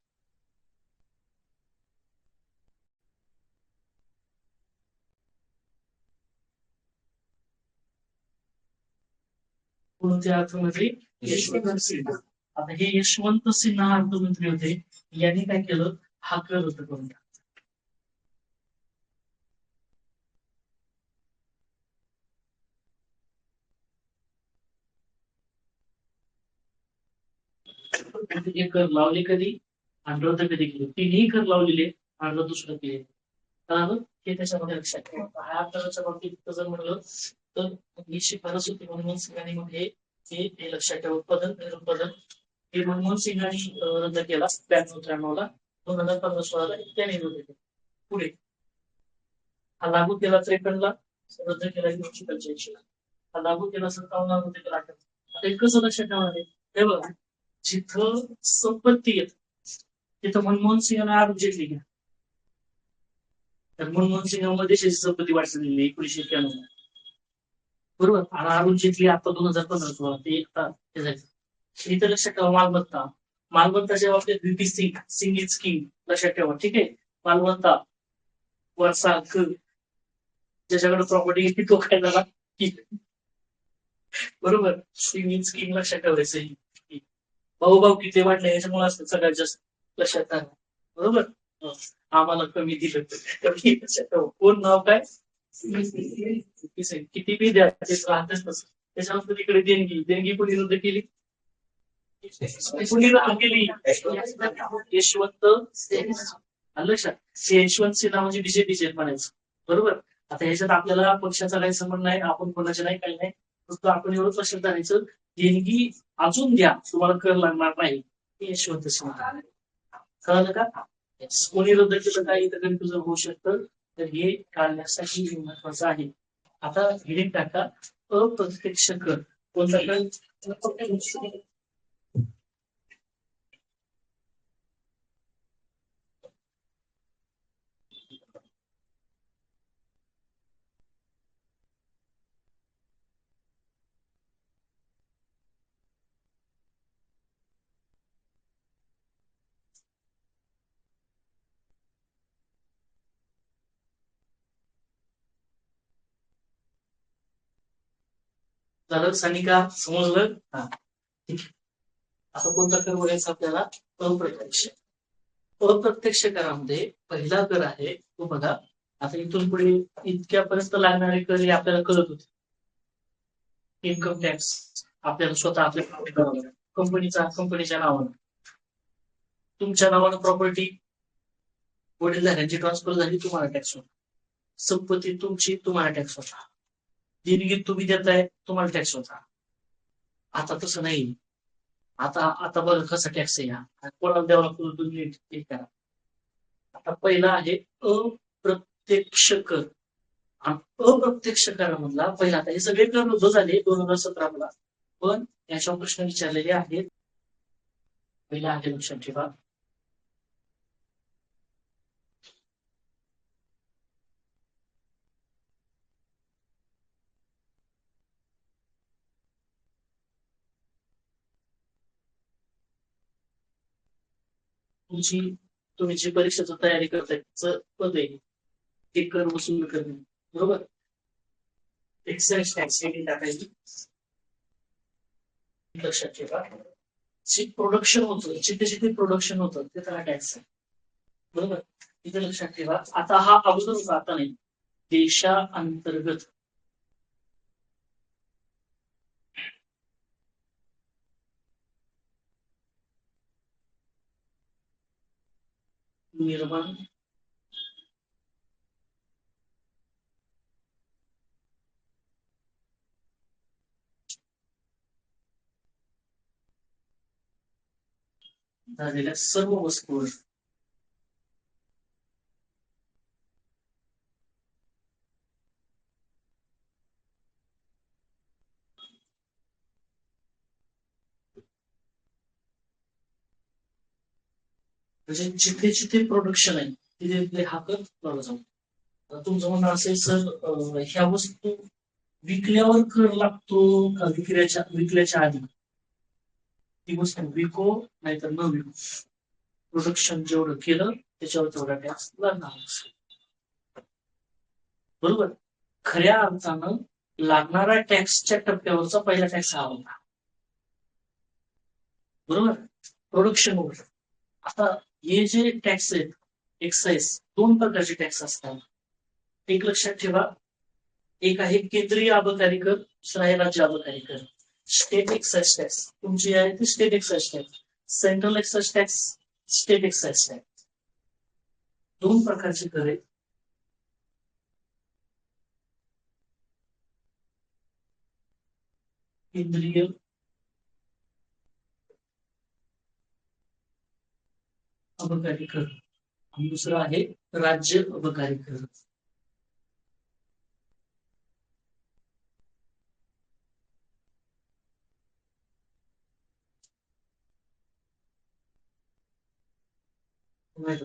कोणते अर्थमंत्री? यशवंत सिन्हा. आता हे यशवंत सिन्हा अर्थमंत्री होते. यांनी काय केलं? हा कर रद्द करून टाकला. हे कर लावले कधी आणि रद्द कधी केले? तिन्ही कर लावलेले आणि रद्द सुद्धा केले. कळालं? हे त्याच्यामध्ये लक्षात ठेवा. ह्या कराच्या बाबतीत जर म्हणलं तर ही शिफारस होती मनमोहन सिंगांनी मग हे लक्षात ठेवा. उत्पादन हे मनमोहन सिंगांनी रद्द केला 92-93 ला. 2015-16 त्याने रद्द केला. पुढे हा लागू केला 53 ला, रद्द केला 1985 ला. हा लागू केला 57 ला, रद्द केला 58. आता एक कसं लक्षात ठेवा हे बघा, जिथं संपत्ती येत तिथं मनमोहन सिंगांना आरोप घेतली घ्या. तर मनमोहन सिंगांमध्ये देशाची संपत्ती वाढलेली 1991. बरोबर, आणि अरुण जेटली आता 2015 ते एक जायचं. इथं लक्षात ठेवा मालमत्ताच्या बाबतीत व्हीपी सिंग इज किंग लक्षात ठेवा. ठीक आहे, मालमत्ता वरचा हक्क, ज्याच्याकडे प्रॉपर्टी तो काय झाला की, बरोबर, सिंग इज किंग लक्षात ठेवायचं. भाऊ भाऊ किती वाटले याच्यामुळे असतं सगळ्यात जास्त लक्षात ठेवा. बरोबर, आम्हाला कमी दिलं कमी लक्षात ठेवा. कोण नाव काय? किती बी द्या ते राहतच तसं. त्याच्यानंतर इकडे देणगी कोणी रद्द केली? कोणी रद्द केली? यशवंत लक्षात, यशवंत सिन्हा म्हणजे बीजेपीचे म्हणायचं. बरोबर, आता ह्याच्यात आपल्याला पक्षाचा काही संबंध नाही, आपण कोणाचे नाही, काही नाही. फक्त आपण एवढंच लक्षात धरायचं, देणगी अजून द्या, तुम्हाला कर लागणार नाही. हे यशवंत सिन्हा. कळलं का? कोणी रद्द केलं काही तर कन्फ्युजन होऊ शकतं, तर हे काढण्यासाठी महत्वाचं आहे. आता हेडिंग टाका, अप्रत्यक्ष कर. कोणता कर? झालं सानिका, समजलं? हा, ठीक आहे. आता कोणता कर बघायचा आपल्याला? अप्रत्यक्ष. अप्रत्यक्ष करामध्ये पहिला कर आहे तो बघा. आता इथून पुढे इतक्यापर्यंत लागणारे कर हे आपल्याला कळत होते. इन्कम टॅक्स आपल्याला स्वतः आपल्या कंपनीच्या नावानं, तुमच्या नावानं प्रॉपर्टी वडीलधाऱ्यांची ट्रान्सफर झाली, तुम्हाला टॅक्स होता. संपत्ती तुमची, तुम्हाला टॅक्स होता. देणगी तुम्ही देताय, तुम्हाला टॅक्स होता. आता तसं नाही. आता आता बघा कसा टॅक्स आहे हा, कोणाला द्यावा लागतो तुम्ही करा. आता पहिला आहे अप्रत्यक्ष कर. अप्रत्यक्ष करामधला पहिला, आता हे सगळे कर रद्द झाले 2017 ला, पण याच्यावर प्रश्न विचारलेले आहेत. पहिला आहे लक्षात ठेवा, तुम्ही जी परीक्षेची तयारी करताय त्याचं पद आहे ते कर वसूल करणे. बरोबर, एक्साइज टॅक्स हे टाकायची. लक्षात ठेवा, जे प्रोडक्शन होतं, जिथे जिथे प्रोडक्शन होतं ते त्याला टॅक्स आहे. बरोबर, इथे लक्षात ठेवा. आता हा अगोदर होता, आता नाही. देशांतर्गत निर्माण झालेल्या सर्व वस्तूवर म्हणजे जिथे जिथे प्रोडक्शन आहे तिथे तिथे हा कर लावला जातो. आता तुमचं म्हणणं असेल सर, ह्या वस्तू विकल्यावर कर लागतो का विकल्याच्या आधी? ती वस्तू विको नाहीतर न विको, प्रोडक्शन जेवढं केलं त्याच्यावर तेवढा टॅक्स लागणार असतो. बरोबर. खऱ्या अर्थानं लागणाऱ्या टॅक्सच्या टप्प्यावरचा पहिला टॅक्स हा होता. बरोबर. प्रोडक्शनवर. आता हे जे टॅक्स आहेत एक्साइज, दोन प्रकारचे टॅक्स असतात. एक लक्षात ठेवा, एक आहे केंद्रीय अबकारी कर, दुसरा आहे राज्य अबकारी कर. स्टेट एक्साइज टॅक्स तुमची आहे ती state excise tax, central excise tax, state excise tax, दोन प्रकारचे कर आहेत. केंद्रीय अबकारी कर आणि दुसरा आहे राज्य अबकारी कर.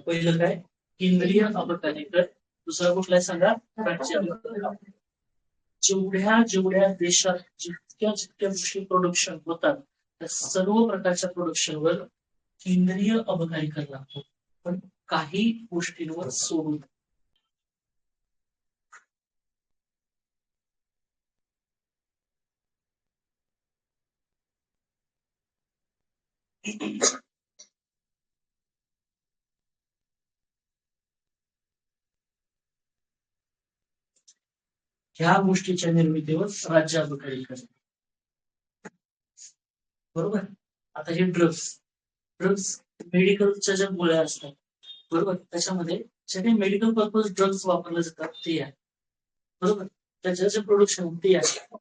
पहिलं काय? केंद्रीय अबकारी कर. दुसरा कुठला आहे सांगा? राज्य अबकारी कर. जेवढ्या जेवढ्या देशात जितक्या जितक्या गोष्टी प्रोडक्शन होतात त्या सर्व प्रकारच्या प्रोडक्शनवर केंद्रीय अबकारी कर लागतो, पण काही गोष्टींवर सोडून. ह्या गोष्टीच्या निर्मितीवर राज्य अबकारी कर. बरोबर. आता हे ड्रग्स ड्रग्स मेडिकलच्या ज्या गोळ्या असतात, बरोबर, त्याच्यामध्ये जे काही मेडिकल पर्पज ड्रग्स वापरले जातात ते आहे. बरोबर. त्याच्या जे प्रोडक्शन ते आहे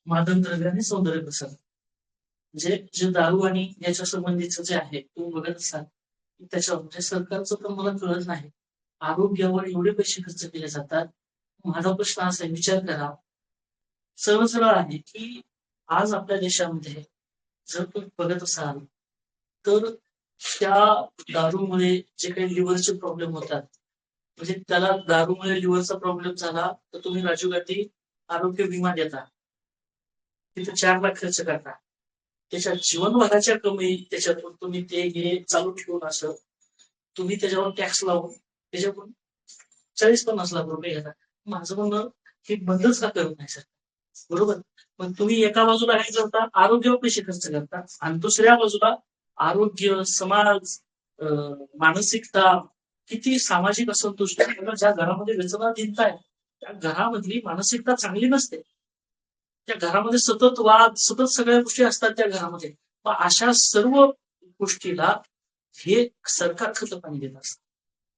मादक द्रव्य आणि सौंदर्य प्रसाधन. म्हणजे जे दारू आणि याच्या संबंधीचं जे आहे तुम्ही बघत असाल त्याच्यावर म्हणजे सरकारचं तर मला कळत नाही, आरोग्यावर एवढे पैसे खर्च केले जातात. माझा प्रश्न असा आहे, विचार करा, सरळ सरळ आहे की आज आपल्या देशामध्ये जर तुम्ही बघत असाल तर त्या दारूमुळे जे काही लिव्हरचे प्रॉब्लेम होतात, म्हणजे त्याला दारूमुळे लिव्हरचा प्रॉब्लेम झाला तर तुम्ही राजीव गांधी आरोग्य विमा देता, तिथे 4 लाख खर्च करता, त्याच्या जीवनभराच्या कमी त्याच्यातून तुम्ही ते हे चालू ठेवून असं तुम्ही त्याच्यावर टॅक्स लावून त्याच्यातून 40-50 लाख रुपये घेता. माझं म्हणणं हे बंदच का करत नाही सर? बरोबर. पण तुम्ही एका बाजूला हे करता, आरोग्यावर पैसे खर्च करता, आणि दुसऱ्या बाजूला आरोग्य, समाज, मानसिकता, किती सामाजिक असंतुष्ट, ज्या घरामध्ये व्यसनाधीनता आहे त्या घरामधली मानसिकता चांगली नसते. त्या घरामध्ये सतत वाद, सतत सगळ्या गोष्टी असतात त्या घरामध्ये. मग अशा सर्व गोष्टीला हे सरकार खतं पाणी देत असतं.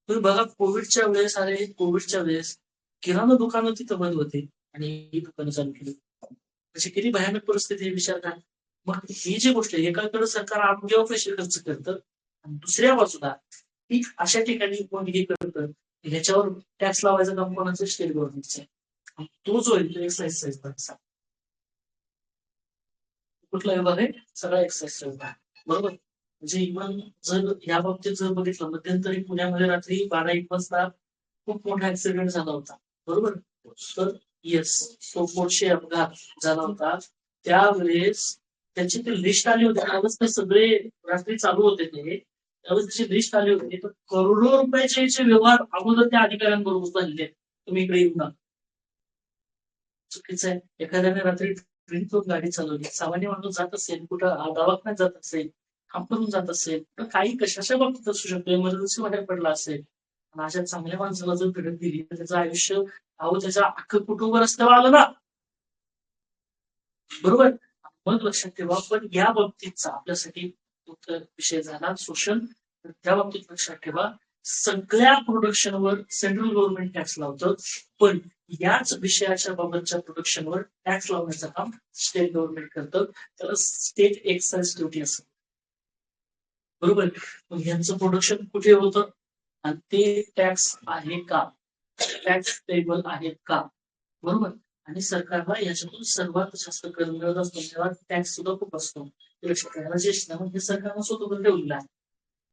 तुम्ही बघा कोविडच्या वेळेस किराणा दुकानं तिथं बंद होते आणि ही दुकानं चालू केली. अशी किती भयानक परिस्थिती आहे विचार करा. मग ही जी गोष्ट आहे, एकाकडे सरकार आरोग्यावर पैसे खर्च करतं आणि दुसऱ्या बाजूला ही अशा ठिकाणी कोण हे करतं ह्याच्यावर टॅक्स लावायचं काम कोणाचं? स्टेट गव्हर्नमेंटचं. तो जो आहे तो एक्साइज टॅक्स. कुठला विभाग आहे? सगळा एक्साइजचा विभाग. बरोबर. म्हणजे इव्हन जर या बाबतीत जर बघितलं, मध्यंतरी पुण्यामध्ये रात्री 12-1 वाजता खूप मोठा ऍक्सिडेंट झाला होता. बरोबर. तर येस, तो पोर्शे अपघात झाला होता. त्यावेळेस त्याची ती लिस्ट आली होती, त्यावेळेस ते सगळे रात्री चालू होते ते, त्यावेळेस त्याची लिस्ट आली होती, तर करोडो रुपयाचे व्यवहार अगोदर त्या अधिकाऱ्यांबरोबर झालेले. तुम्ही इकडे येऊ ना. चुकीचं आहे. एखाद्याने रात्री ड्रिंक करून गाडी चालवली, सामान्य माणूस जात असेल, कुठं दवाखान्यात जात असेल, काम करून जात असेल, तर काही कशाच्या बाबतीत असू शकतो, इमर्जन्सी मध्ये पडला असेल, आणि अशा चांगल्या माणसाला जर धडक दिली तर त्याचं आयुष्य, अहो त्याच्या अख्खं कुटुंब रस्त्यावर आलं ना. बरोबर. मग लक्षात ठेवा, पण या बाबतीतचा आपल्यासाठी विषय झाला शोषण. तर त्या बाबतीत लक्षात ठेवा, सगळ्या प्रोडक्शनवर सेंट्रल गव्हर्नमेंट टॅक्स लावतं, पण याच विषयाच्या बाबतच्या प्रोडक्शनवर टॅक्स लावण्याचं काम स्टेट गव्हर्नमेंट करतं. त्याला स्टेट एक्साइज ड्युटी असं. बरोबर. मग यांचं प्रोडक्शन कुठे होतं आणि ते टॅक्स आहे का, टॅक्स पेबल आहेत का, बरोबर. आणि सरकारला याच्यातून सर्वात जास्त कर मिळत असतो, तेव्हा टॅक्स सुद्धा खूप असतो. लक्षात घ्या, ज्येष्ठ हे सरकारनं स्वतंत्र ठेवलेलं आहे.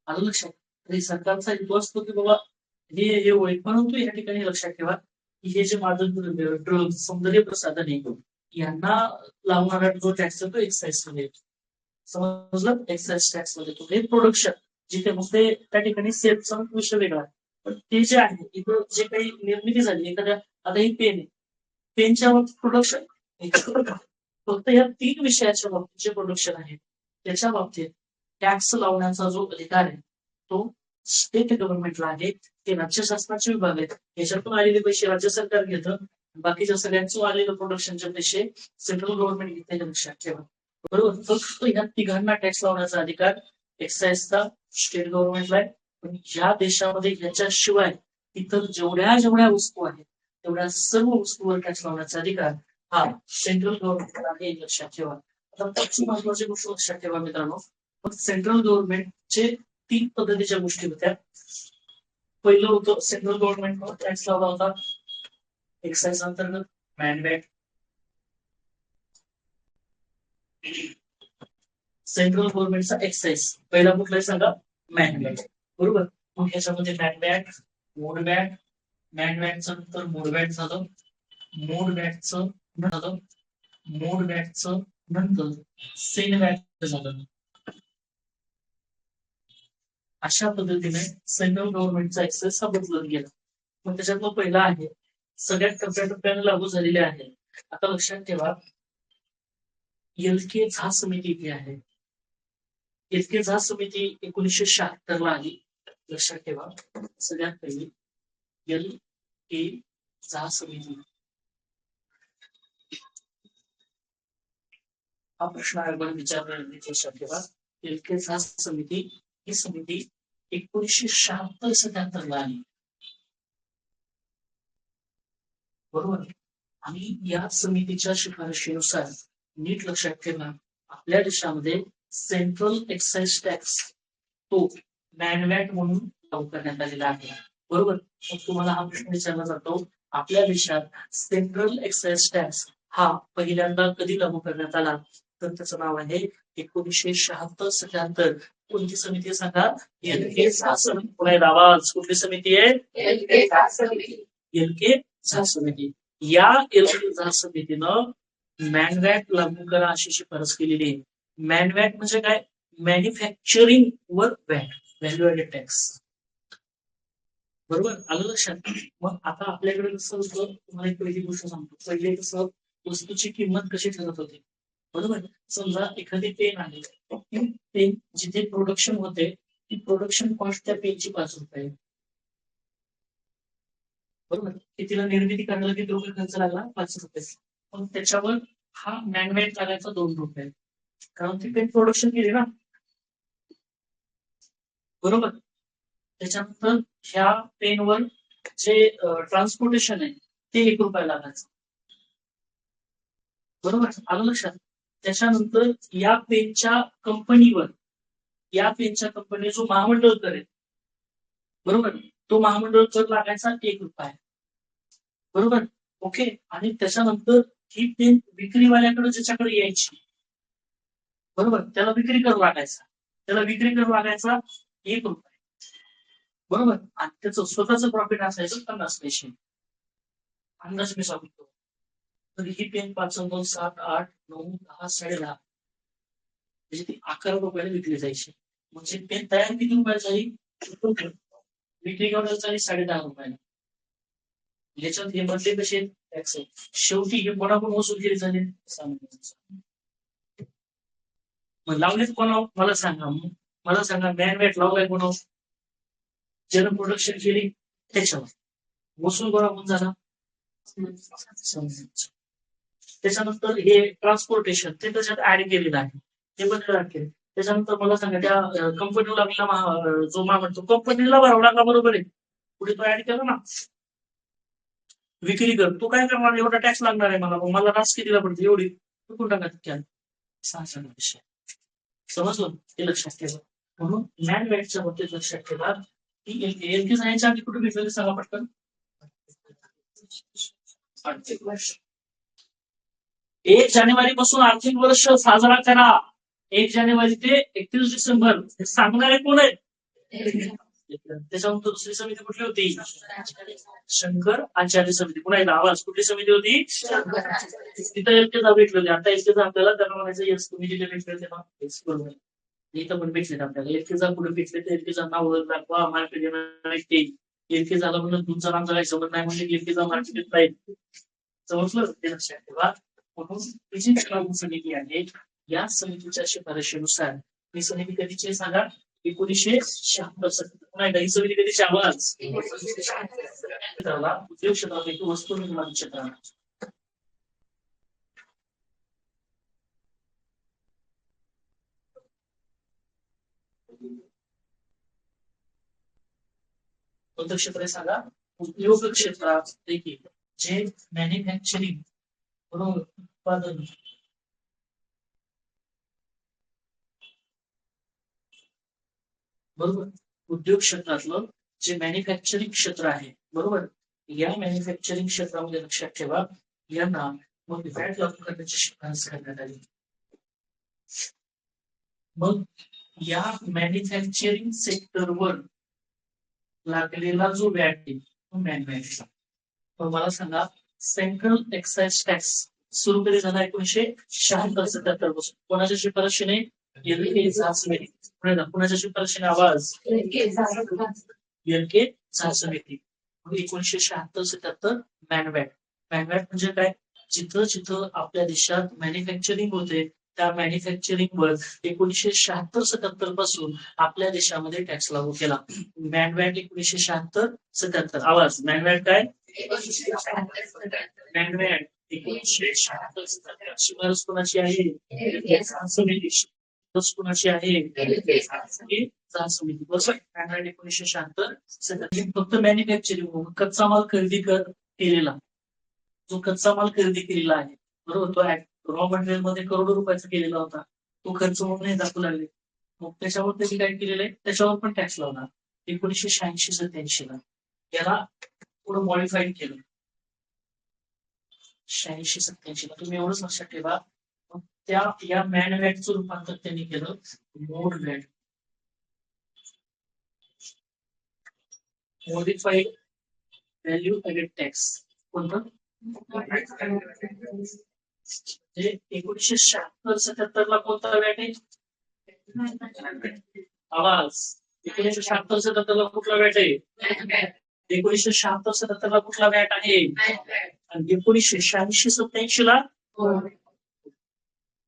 आलं लक्षात. आणि सरकारचा हेतू असतो की बाबा हे होईल, परंतु या ठिकाणी लक्षात ठेवा की हे जे मादक ड्रग्ज सौंदर्य प्रसाधन आहे यांना लावणारा जो टॅक्स आहे तो एक्साईज मध्ये येतो. समजलं, एक्साईज टॅक्स मध्ये येतो. हे प्रोडक्शन जिथे मग ते त्या ठिकाणी सेलचा विषय वेगळा आहे. पण ते जे आहे इथं जे काही निर्मिती झाली एखाद्या, आता ही पेन आहे, पेनच्या प्रोडक्शन फक्त या 3 विषयाच्या बाबतीत जे प्रोडक्शन आहे त्याच्या बाबतीत टॅक्स लावण्याचा जो अधिकार आहे तो स्टेट गव्हर्नमेंटला आहे. ते राज्य शासनाचे विभाग आहेत, याच्यातून आलेले पैसे राज्य सरकार घेतं, बाकीच्या सगळ्यांचं आलेलं प्रोडक्शनचे पैसे सेंट्रल गव्हर्नमेंट घेते, हे लक्षात ठेवा. बरोबर. फक्त ह्या तिघांना टॅक्स लावण्याचा अधिकार एक्साईजचा स्टेट गव्हर्नमेंटला आहे. पण ह्या देशामध्ये ह्याच्याशिवाय इतर जेवढ्या वस्तू आहेत तेवढ्या सर्व वस्तूवर टॅक्स लावण्याचा अधिकार हा सेंट्रल गव्हर्नमेंटला आहे, लक्षात ठेवा. आता त्याची महत्वाची गोष्ट लक्षात ठेवा मित्रांनो, मग सेंट्रल गव्हर्नमेंटचे 3 पद्धतीच्या गोष्टी होत्या. पहिलं होतं सेंट्रल गव्हर्नमेंटनं टॅक्स लावला होता एक्साईज अंतर्गत मॅनवॅट. सेंट्रल गव्हर्नमेंटचा एक्साईज पहिला कुठला आहे सांगा, मॅनवॅट. बरोबर. मग ह्याच्यामध्ये मॅनवॅट, मोडवॅट, मॅनवॅटचं नंतर मोडवॅट झालं, मोडवॅटचं झालं, मोडवॅटचं नंतर सेनवॅट झालं. अशा पद्धतीने सेंट्रल गव्हर्नमेंटचा एक्साईज हा बदलत गेला. मग त्याच्यातलं पहिला आहे सगळ्यात टप्प्याटप्प्याने लागू झालेले आहे. आता लक्षात ठेवा एलके झा समिती इथे आहे. एलके झा समिती 1976 ला आली, लक्षात ठेवा. सगळ्यात पहिली एल के झा समिती. हा प्रश्न आपण विचारला, लक्षात ठेवा. एल के झा समिती ही समिती 1976-77 ला आली, बरोबर. आणि या समितीच्या शिफारशीनुसार नीट लक्षात ठेवा आपल्या देशामध्ये सेंट्रल एक्साईज टॅक्स तो मॅनवॅट म्हणून लागू करण्यात आलेला आहे, बरोबर. मग तुम्हाला हा प्रश्न विचारला जातो आपल्या देशात सेंट्रल एक्साईज टॅक्स हा पहिल्यांदा कधी लागू करण्यात आला, तर त्याचं नाव आहे 1976-77. कोणती समिती सांगा, एल के झा समिती. आवाज, कुठली समिती आहे, एल के झा समिती. एल के झा समिती. या एल के झा समितीनं मॅनवॅट लागू करा अशी शिफारस केलेली आहे. मॅनवॅट म्हणजे काय, मॅन्युफॅक्चरिंग वर वॅट, व्हॅल्यू ऍडेड टॅक्स, बरोबर. आलं लक्षात. मग आता आपल्याकडे कसं होतं, तुम्हाला एक पहिली गोष्ट सांगतो. पहिले कसं वस्तूची किंमत कशी ठरत होती, बरोबर. समजा एखादी पेन आहे, ती पेन जिथे प्रोडक्शन होते ती प्रोडक्शन कॉस्ट त्या पेनची 5 रुपये, बरोबर. तिला निर्मिती करायला किती रुपये खर्च लागला, 5 रुपये. पण त्याच्यावर हा मॅनमेड लागायचा 2 रुपये, कारण ती पेन प्रोडक्शन केली ना, बरोबर. त्याच्यानंतर ह्या पेनवर जे ट्रान्सपोर्टेशन आहे ते 1 रुपया लागायचं, बरोबर. आलं लक्षात. त्याच्यानंतर या पेनच्या कंपनीवर, या पेनच्या कंपनी जो महामंडळ कर आहे, बरोबर, तो महामंडळ कर लागायचा 1 रुपया, बरोबर. ओके. आणि त्याच्यानंतर ही पेन विक्रीवाल्याकडे ज्याच्याकडे यायची, बरोबर, त्याला विक्री कर लागायचा, त्याला विक्री कर लागायचा 1 रुपया, बरोबर. आणि त्याचं स्वतःचं प्रॉफिट असायचं 50 पैसे. अंदाज मी सांगतो, तर ही पेन 5, 2, 7, 8, 9, 10, 10.5 म्हणजे ती 11 रुपयाला विकली जायची. म्हणजे पेन तयार किती रुपयाला झाली, विक्री केवढ्याला झाली, 10.5 रुपयाला. याच्यात हे मधले कसे टॅक्स आहे, शेवटी हे कोणाकडून वसूल केले झाले, मग लावलेत कोणावर मला सांगा, मला सांगा मॅनवॅट लावलाय कोणावर, ज्यानं प्रोडक्शन केली त्याच्यावर, वसूल कोणाकडून झाला, त्याच्यानंतर हे ट्रान्सपोर्टेशन ते त्याच्यात ऍड केलेलं आहे, ते पण ऍड केले. त्याच्यानंतर मला सांगा त्या कंपनीला जो म्हणतो कंपनीला भरवला का, बरोबर आहे, पुढे तो ऍड केला ना, विक्री कर, तू काय करणार, एवढा टॅक्स लागणार आहे मला, मला रास कितीला पडते एवढी, चुकून टाका. 600 विषय समजलं, ते लक्षात ठेवा. म्हणून मॅन वेटच्या बाबतीत लक्षात ठेवा की एलके जाण्याच्या आधी कुठे भेटलं सांगा पटकन. 1 जानेवारी पासून आर्थिक वर्ष साजरा करा. 1 जानेवारी ते 31 डिसेंबर हे सांगणारे कोण आहेत? त्याच्यानंतर दुसरी समिती कुठली होती? शंकर आचार्य समिती. पुन्हा एकदा आवाज, कुठली समिती होती? तिथं एलकेचा भेटले होते. आता एलकेचा आपल्याला त्यांना म्हणायचं यस तुम्ही जिथे भेटले तेव्हा यस बरोबर. इथं पण भेटले आपल्याला. एलकेचा कुठे भेटले तर एलकेचा नाव ओळख दाखवा, मार्केट येणार एलके झाला म्हणून तुमचं नाम काही समज नाही म्हणजे एलकेचा मार्केट पाहिजे. समजलं? ते लक्षात ठेवा. म्हणून जी समिती आहे या समितीच्या शिफारशीनुसार ही समिती कधीची सांगा? 1976. ही समिती कधीची? आवाज. उद्योग क्षेत्रापैकी वस्तू निर्माण क्षेत्रात कोणतं क्षेत्र आहे सांगा? उद्योग क्षेत्रात देखील जे मॅन्युफॅक्चरिंग बरोबर उत्पादन बरोबर उद्योग क्षेत्रातलं जे मॅन्युफॅक्चरिंग क्षेत्र आहे बरोबर या मॅन्युफॅक्चरिंग क्षेत्रामध्ये लक्षात ठेवा यांना मग व्हॅट लागू करण्याची शिफारस करण्यात आली. मग या मॅन्युफॅक्चरिंग सेक्टरवर लागलेला जो व्हॅट आहे तो मॅन व्हॅट. मग मला सांगा सेंट्रल एक्साइज टॅक्स सुरू कधी झाला? 1976-77 पासून. कोणाच्या शिफारशीने? कुणाच्या शिफारशीने? आवाज. एलके झा समिती. 1976-77 मॅनवॅट. मॅनवॅट म्हणजे काय? जिथं जिथं आपल्या देशात मॅन्युफॅक्चरिंग होते त्या मॅन्युफॅक्चरिंग वर 1976-77 पासून आपल्या देशामध्ये टॅक्स लागू केला. मॅनवॅट 1976-77. आवाज. मॅनवॅट काय? मॅनवॅट 1976. शिफारस कोणाची आहे? समिती. कोणाची आहे? समिती. बरोबर. मॅनवॅट 1976. फक्त मॅन्युफॅक्चरिंग कच्चा माल खरेदी केलेला जो कच्चा माल खरेदी केलेला आहे बरोबर तो रॉ मटेरियल मध्ये करोडो रुपयाचा केलेला होता तो खर्च म्हणून दाखवू लागले. मग त्याच्यावर त्यांनी काय केलेलं आहे त्याच्यावर पण टॅक्स लावणार. 1986-87 ला याला थोडं मॉडिफाईड केलं. 86-87 ला तुम्ही एवढंच लक्षात ठेवा. त्या या मॅन व्हॅटचं रूपांतर त्यांनी केलं mod VAT. Modified value added tax. कोणतं? 1976-77 ला कोणता व्हॅट आहे? आवाज. 1976-77 ला कुठला व्हॅट आहे? 1976-77 ला कुठला व्हॅट आहे? आणि 1986-87 ला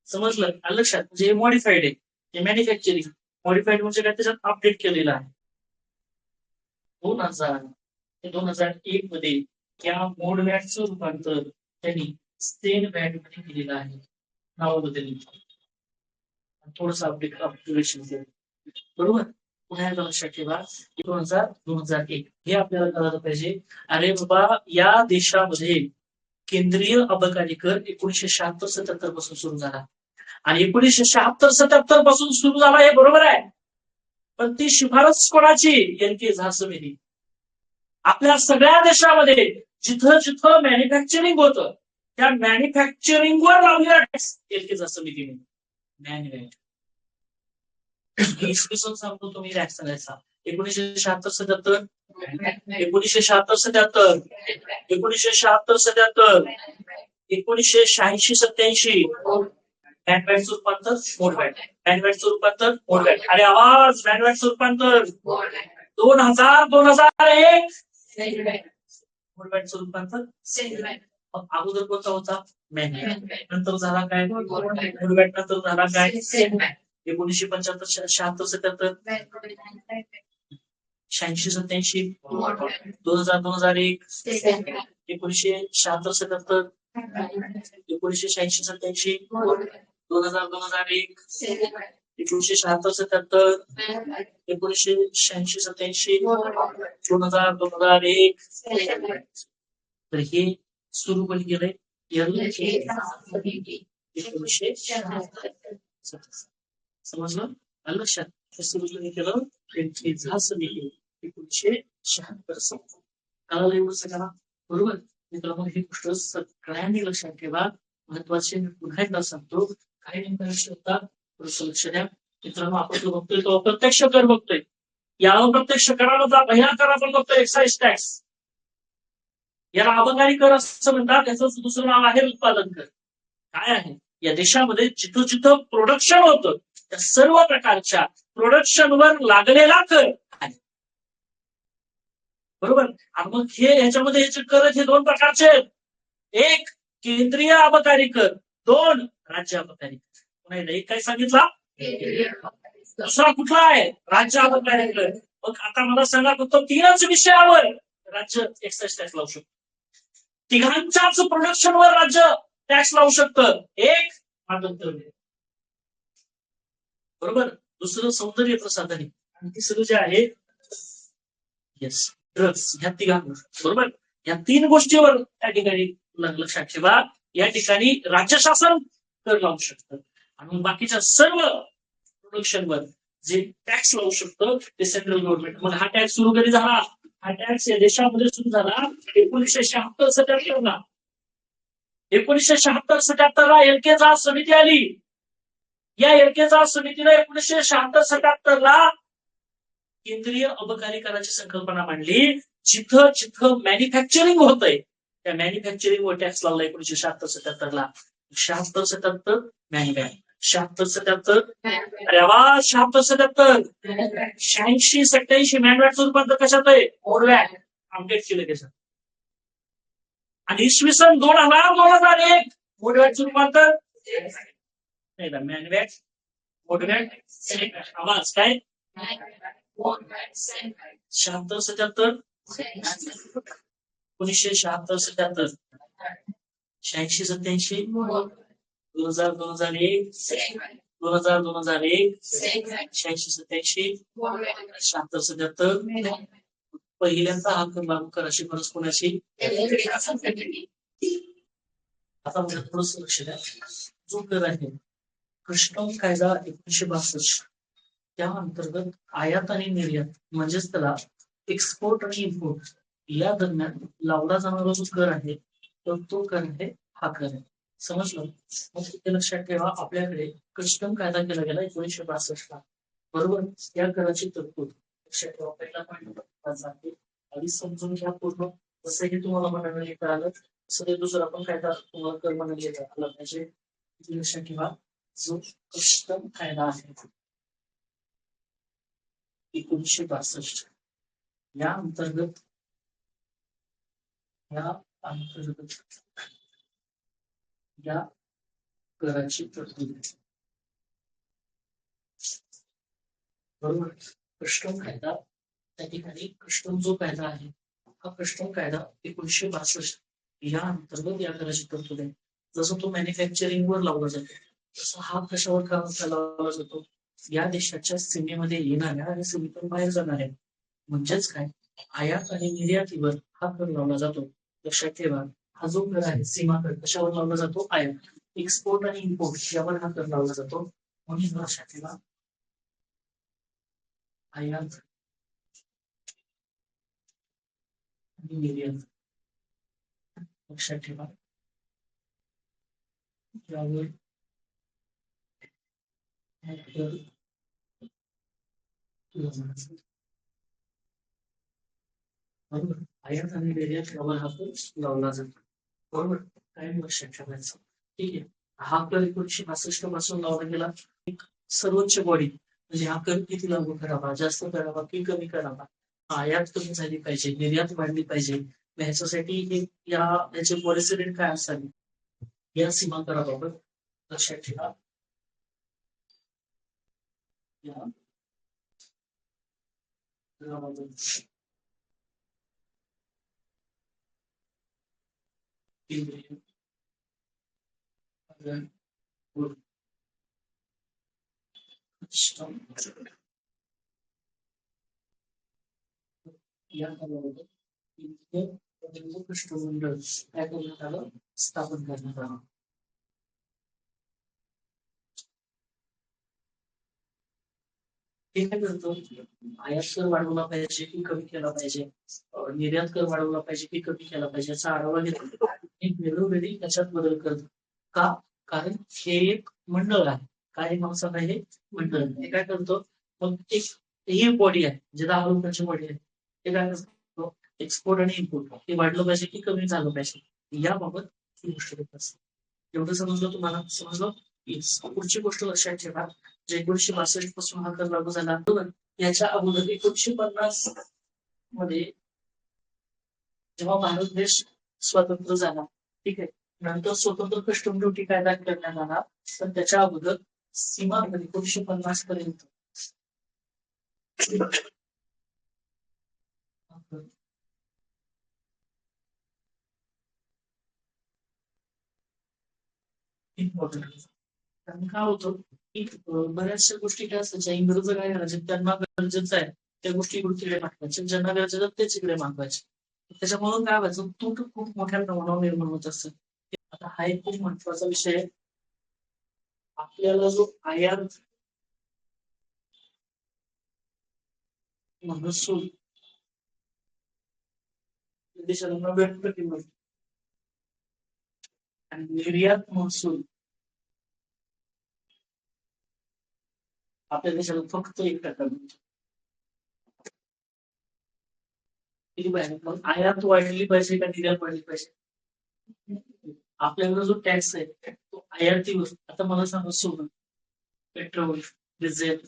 समजलं? लक्षात. म्हणजे मॉडिफाईड आहे. हे मॅन्युफॅक्चरिंग. मॉडिफाईड म्हणजे काय? त्याच्यात अपडेट केलेलं आहे. 2000 ते 2001 मध्ये या मोड व्हॅटचं रूपांतर त्यांनी स्टेन व्हॅट मध्ये केलेलं आहे. नाव बदलली. थोडस अपडेशन केलं बरोबर. पुन्हा लक्षात ठेवा 2000-2001 हे आपल्याला कळायला पाहिजे. अरे बाबा या देशामध्ये केंद्रीय अबकारी कर 1976-77 पासून सुरू झाला आणि 1976-77 पासून सुरू झाला हे बरोबर आहे. पण ती शिफारस कोणाची? एलके झा समिती. आपल्या सगळ्या देशामध्ये जिथं जिथं मॅन्युफॅक्चरिंग होतं त्या मॅन्युफॅक्चरिंग वर लावलेला टॅक्स एलके झा समितीने मॅन्युफॅक्चर. इसवी सन सांगतो तुम्ही टॅक्स सांगायचा. 1976-77 1976-77 1976-77 1986-87 मॅनवॅटचं रूपांतर मोडवॅट. मॅनवॅटचं रूपांतर मोडवॅट. अरे आवाज. मॅनवॅटचं रूपांतर 2000-2001 मोडवॅटचं रूपांतर अगोदर कोणता होता? मॅनवॅट. नंतर झाला काय? मोडवॅट. नंतर झाला काय? 1975-76-77 86-87 2000-2001 1976-77 1986-87 2000-2001 1976-77 1986-87 2000-2001. तर हे सुरू पण केलंय 1976. समजलं? लक्षात. हे सुरू कोणी केलं? फ्रेंच समिती 1976 साली. कळालं एवढं सगळ्यांना? बरोबर. मित्रांनो ही गोष्ट सगळ्यांनी लक्षात ठेवा. महत्वाचे मी पुन्हा एकदा सांगतो. काही नेमका विषय होता थोडंसं लक्ष द्या. मित्रांनो आपण जो बघतोय तो अप्रत्यक्ष कर बघतोय. या अप्रत्यक्ष कराला पहिला कर आपण बघतोय एक्साइज टॅक्स. याला अबकारी कर असं म्हणतात. त्याचं दुसरं नाव आहे उत्पादन कर. काय आहे? या देशामध्ये जिथं जिथं प्रोडक्शन होतं त्या सर्व प्रकारच्या प्रोडक्शनवर लागलेला कर आहे. बरोबर. आणि मग ह्याच्यामध्ये ह्याचे कर हे दोन प्रकारचे आहेत. एक केंद्रीय अबकारी कर, दोन राज्य अबकारी कर. एक काय सांगितला? दुसरा कुठला आहे? राज्य अबकारी कर. मग आता मला सांगा फक्त तीनच विषयावर राज्य एक्साइज टॅक्स लावू शकतो. तिघांच्याच प्रोडक्शनवर राज्य टॅक्स लावू शकतं. एक मादक द्रव्य, बरोबर. दुसरं सौंदर्य प्रसाधने आणि तिसरं जे आहे येस ड्रग्स. ह्या तिघांवर, बरोबर. या तीन गोष्टीवर त्या ठिकाणी लक्षात ठेवा. या ठिकाणी राज्य शासन कर लावू शकतं आणि बाकीच्या सर्व प्रोडक्शनवर जे टॅक्स लावू शकतं ते सेंट्रल गव्हर्नमेंट. मग हा टॅक्स सुरू कधी झाला? हा टॅक्स या देशामध्ये सुरू झाला 1976-77 ला. 1976-77 ला एलकेचा समिती आली. या एलकेचा समितीने 1976-77 ला केंद्रीय अबकारी कराची संकल्पना मांडली. जिथं जिथं मॅन्युफॅक्चरिंग होतंय त्या मॅन्युफॅक्चरिंग वर टॅक्स लावला 1976-77 ला. 76-77 मॅन्युफॅक्चरिंग, 76-77 अरे वा 76-77 86-87 मॅन्युफॅक्चर रूपांतर कशात आहे? मोडवॅट अपडेट केलं त्याच्यात. आणि इसवी सन 2000-2001 मोडवॅटचं रूपांतर मॅन्युफॅक्चर मोडवॅट आवाज काय 76-77 1976-77 86-87 2000-2001 2000-2001 86-87 76-77 पहिल्यांदा हा कर लागू करायची गरज कोणाची? आता मला थोडस लक्ष द्या. जो कर आहे कस्टम कायदा 1962 त्या अंतर्गत आयात आणि निर्यात म्हणजेच त्याला एक्सपोर्ट आणि इम्पोर्ट या दरम्यान लावला जाणारा जो कर आहे तर तो कर आहे हा कर आहे. समजलं? मग ते लक्षात ठेवा. आपल्याकडे कस्टम कायदा केला गेला 1962 ला, बरोबर. या कराची तरतूद लक्षात ठेवा. पहिला पॉईंट आधी समजून घ्या पूर्ण. जसंही तुम्हाला म्हणायला कळालं तसं ते दुसरा पण कायदा तुम्हाला कर म्हणायला आला पाहिजे. लक्षात ठेवा. जो कस्टम कायदा आहे 1962 या अंतर्गत या कराची तरतूद, बरोबर. कस्टम कायदा त्या ठिकाणी कस्टम जो कायदा आहे हा कस्टम कायदा 1962 या अंतर्गत या कराची तरतूद आहे. जसं तो मॅन्युफॅक्चरिंग वर लावला जातो तसं हा कशावर लावला जातो? या देशाच्या सीमेमध्ये येणाऱ्या आणि सीमेतून बाहेर जाणाऱ्या म्हणजेच काय आयात आणि निर्यातीवर हा कर लावला जातो. लक्षात ठेवा. हा जो कर आहे सीमा कर कशावर लावला जातो? आयात. एक्सपोर्ट आणि इम्पोर्ट यावर हा कर लावला जातो. म्हणून लक्षात ठेवा आयात आणि निर्यात. लक्षात ठेवा यावर बरोबर. आयात आणि निर्यात यावर हा कर लावला जातो. बरोबर. काय लक्षात ठेवायचं? ठीक आहे. हा कर 1962 पासून लावला गेला. एक सर्वोच्च बॉडी म्हणजे हा कर किती लागू करावा, जास्त करावा की कमी करावा, आयात कमी झाली पाहिजे, निर्यात वाढली पाहिजे, ह्याच्यासाठी याचे पॉलिसी रेट काय असावी या सीमा कराबाबत लक्षात ठेवा. या कालावधीत मंडळ काय करण्यात आलं? स्थापन करण्यात आलं. हे काय करतो, आयात कर वाढवला पाहिजे की कमी केला पाहिजे, निर्यात कर वाढवला पाहिजे की कमी केला पाहिजे याचा आढावा घेतो. वेळोवेळी त्याच्यात बदल करतो. का? कारण हे एक मंडळ आहे. काय माणसाला हे मंडळ हे काय करतो, मग एक ही बॉडी आहे जे 10 लोकांची बॉडी आहे, ते काय करतो, एक्सपोर्ट आणि इम्पोर्ट हे वाढलं पाहिजे की कमी झालं पाहिजे याबाबत ही गोष्ट करत असते. एवढं समजलं तुम्हाला? समजलं? Yes. पुढची गोष्ट लक्षात ठेवा, जे 1962 पासून हा कर लागू झाला बरोबर. याच्या अगोदर 1950 मध्ये जेव्हा भारत देश स्वतंत्र झाला, ठीक आहे, नंतर स्वतंत्र कस्टम ड्युटी कायदा करण्यात आला, पण त्याच्या अगोदर सीमा 1950 पर्यंत इम्पॉर्टंट. कारण काय होतं की बऱ्याचशा गोष्टी काय असतात, इंग्रज काय करायचे, त्यांना गरजेचं आहे त्या गोष्टी इकडे मागवायच्या, ज्यांना गरजेचं तेच इकडे मागवायचे. त्याच्यामुळे काय व्हायचं, तूट खूप मोठ्या प्रमाणावर निर्माण होत असतं. आता हा एक खूप महत्वाचा विषय आहे. आपल्याला जो आयात महसूल देशाला व्यक्त किंमत आणि निर्यात महसूल आपल्या देशाला फक्त 1% मिळतो. किती पाहिजे मग, आयात वाढली पाहिजे का निर्यात वाढली पाहिजे? आपल्याकडे जो टॅक्स आहे तो आयातीवर, आता मला सांगा, सोनं, पेट्रोल, डिझेल,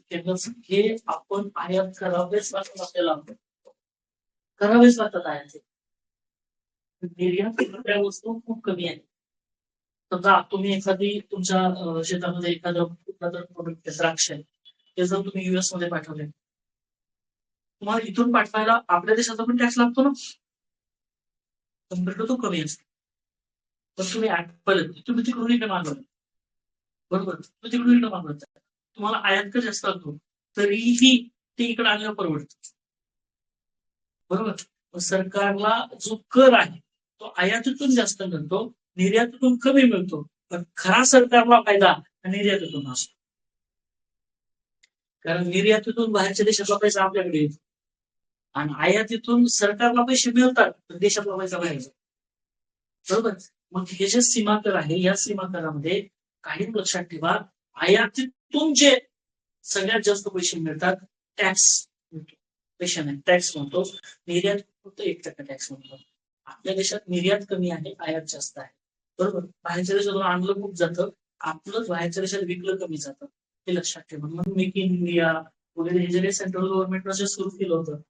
हे आपण आयात करावेच लागतात, आपल्याला करावेच लागतात आयात. निर्यात त्या वस्तू खूप कमी आहे. समजा तुम्ही एखादी तुमच्या शेतामध्ये एखादं कुठला तर प्रोडक्ट द्राक्ष आहे, ते जर तुम्ही युएस मध्ये पाठवले, तुम्हाला इथून पाठवायला आपल्या देशाचा पण टॅक्स लागतो ना, तो कमी असतो. पण तुम्ही ऍपल तुम्ही तिकडून इकडे मागवत, बरोबर, तुम्ही तिकडून इकडे मागवत, तुम्हाला आयात कर जास्त लागतो, तरीही ते इकडे आणलं परवडतं, बरोबर. सरकारला जो कर आहे तो आयातीतून जास्त मिळतो, निर्यातीतून कमी मिळतो, पण खरा सरकारला फायदा निर्यातीतून असतो. कारण निर्यातीतून बाहेरच्या देशातला पैसा आपल्याकडे येतो आणि आयातीतून सरकारला पैसे मिळतात, पण देशातला पैसा बाहेर जातो, बरोबर. मग हे जे सीमा कर आहे, या सीमा करामध्ये काही लक्षात ठेवा, आयातीतून जे सगळ्यात जास्त पैसे मिळतात टॅक्स मिळतो, पैसे नाही टॅक्स म्हणतो, निर्यात फक्त 1% टॅक्स म्हणतो. आपल्या देशात निर्यात कमी आहे, आयात जास्त आहे, बरोबर. बाहेरच्या देशातून आणलं खूप जातं, आपलं बाहेरच्या देशात विकलं कमी जातं, हे लक्षात ठेवा. मग मेक इन इंडिया वगैरे हे जे सेंट्रल गव्हर्नमेंटनं जे सुरू केलं होतं,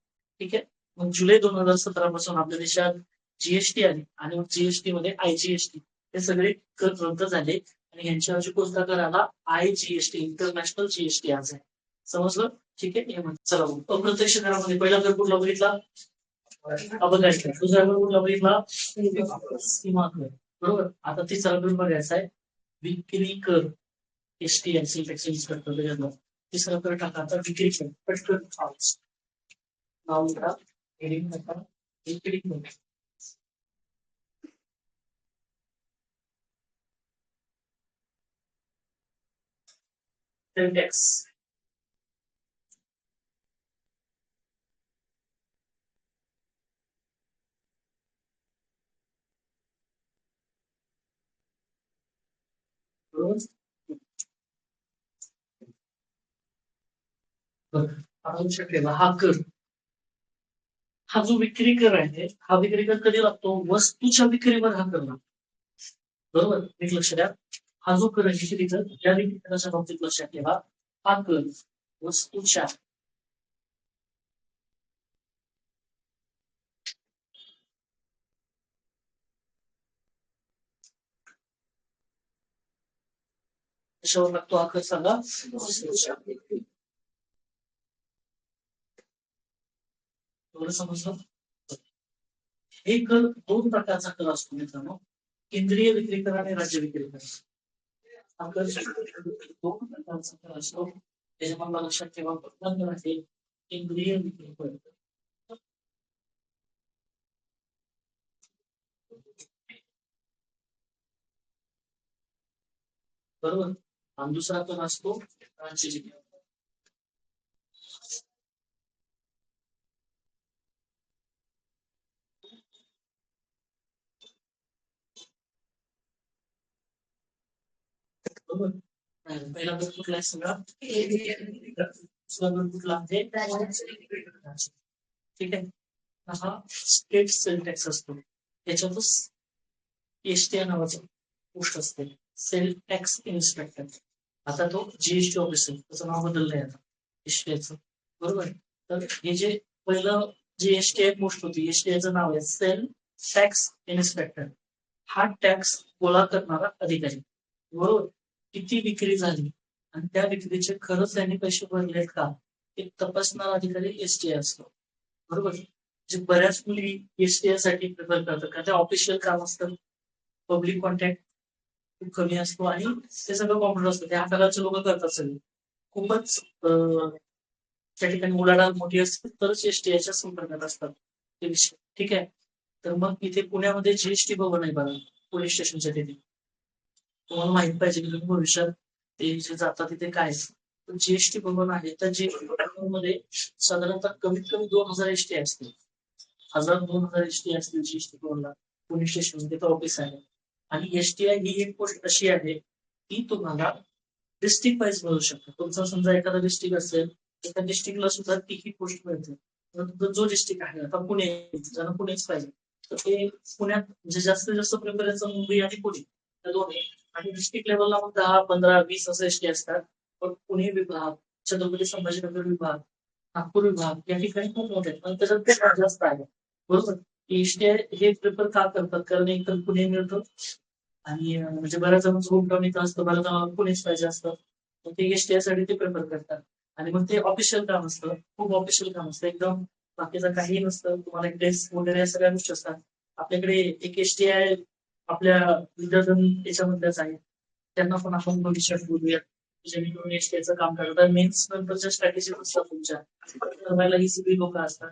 ठीक आहे, मग जुलै 2017 पासून आपल्या देशात जीएसटी आली आणि मग जीएसटी मध्ये आयजीएसटी हे सगळे कर रद्द झाले आणि यांच्यावरची कोणता कर आला, आयजीएसटी, इंटरनॅशनल जीएसटी आज आहे. समजलं? ठीक आहे. चला अप्रत्यक्ष करामध्ये पहिला कर कुठला बघितला, अबदायचा. दुसरा कर कुठला बघितला, सीमा कर, बरोबर. आता तिसरा कर बघायचा आहे विक्री कर, एसटीएनसी टॅक्स करतो त्याच्यातलं. तिसरा कर टाका आता विक्री कर, पटकन नाव लिहा, हेडिंग टाका, विक्री कर. टॅक्स ठेवा. हा कर, हा जो विक्री कर आहे, हा विक्री कर कधी लागतो, वस्तूच्या विक्रीवर हा कर लागतो, बरोबर. एक लक्ष द्या, हा जो कर आहे विक्री कर, या विक्री कराच्या बाबतीत लक्षात ठेवा, हा कर वस्तूच्या कशावर लागतो, हा कर सांगा, वस्तूच्या. एवढं समजलं? हे कर 2 प्रकारचा कर असतो मित्रांनो, केंद्रीय विक्री कर आणि राज्य विक्री कर. हा कर 2 प्रकारचा कर असतो, त्याच्यामध्ये लक्षात ठेवा, पहिला कर आहे केंद्रीय विक्री कर, बरोबर. आणि दुसरा कर असतो राज्य विक्री. बरोबर. पहिला गट कुठला आहे सगळा दुसरा गट कुठला आहे ठीक आहे. हा स्टेट सेल टॅक्स असतो त्याच्यातच एसटीआय नावाचं पोस्ट असते सेल टॅक्स इन्स्पेक्टर. आता तो जीएसटी ऑफिस आहे त्याचं नाव बदललंय आता एसटीआयचं बरोबर. तर हे जे पहिलं जी एसटीआय पोस्ट होती एसटीआयचं नाव आहे सेल टॅक्स इन्स्पेक्टर. हा टॅक्स गोळा करणारा अधिकारी बरोबर. किती विक्री झाली आणि त्या विक्रीचे खरंच त्यांनी पैसे भरलेत का हे तपासणारा अधिकारी एसटीआय असतो बरोबर. जे बऱ्याच मुली एसटीआय साठी प्रिपेअर करतात कारण ते ऑफिशियल काम असतं पब्लिक कॉन्टॅक्ट खूप कमी असतो आणि ते सगळं कॉम्प्युटर असतं ते हाताळाचे लोक करतात सगळे खूपच त्या ठिकाणी उलाढाल मोठी असते तरच एसटीआयच्या संपर्कात असतात ते विषय ठीक आहे. तर मग इथे पुण्यामध्ये जीएसटी भवन आहे बघा पोलीस स्टेशनच्या तिथे तुम्हाला माहित पाहिजे की तुम्ही भविष्यात ते जे जातात तिथे काय जीएसटी भवन आहे त्या जीएसटी भवन मध्ये साधारणतः कमीत कमी 2000 एसटी असतील 1000-2000 एसटी असतील जीएसटी भवनला पोलीस स्टेशन तिथं ऑफिस आहे. आणि एसटीआय ही एक गोष्ट अशी आहे की तुम्हाला डिस्ट्रिक्ट वाईज मिळू शकतो तुमचा समजा एखादा डिस्ट्रिक्ट असेल तर त्या डिस्ट्रिक्टला सुद्धा तिकीट पोस्ट मिळते तुमचा जो डिस्ट्रिक्ट आहे आता पुणे ज्यांना पुणेच पाहिजे तर ते पुण्यात म्हणजे जास्तीत जास्त प्रेफरन्स मुंबई आणि पुणे या दोन्ही आणि डिस्ट्रिक्ट लेवलला मग 10-15-20 असे एसटी असतात. पण पुणे विभाग छत्रपती संभाजीनगर विभाग नागपूर विभाग या ठिकाणी खूप मोठे आहेत पण त्याच्यात ते जास्त आहे बरोबर. एसटीआय हे प्रिफर का करतात कारण एक तर पुणे मिळतं आणि म्हणजे बऱ्याच जणांचं होमटाऊन इथं असतं बऱ्याच जणांना पुणेच पाहिजे असतं तर ते एसटीआय साठी ते प्रिफर करतात. आणि मग ते ऑफिशियल काम असतं खूप ऑफिशियल काम असतं एकदम बाकीचं काही नसतं तुम्हाला एक डेस्क वगैरे या सगळ्या गोष्टी असतात. आपल्याकडे एक एसटीआय आपल्या विद्यार्थ्यां याच्यामधल्याच आहे त्यांना पण आपण भविष्यात बोलूया जेणेकरून एसटीआयचं काम करतात मेन्स नंतरच्या स्ट्रॅटेजी असतात तुमच्या करायला ही सगळी लोक असतात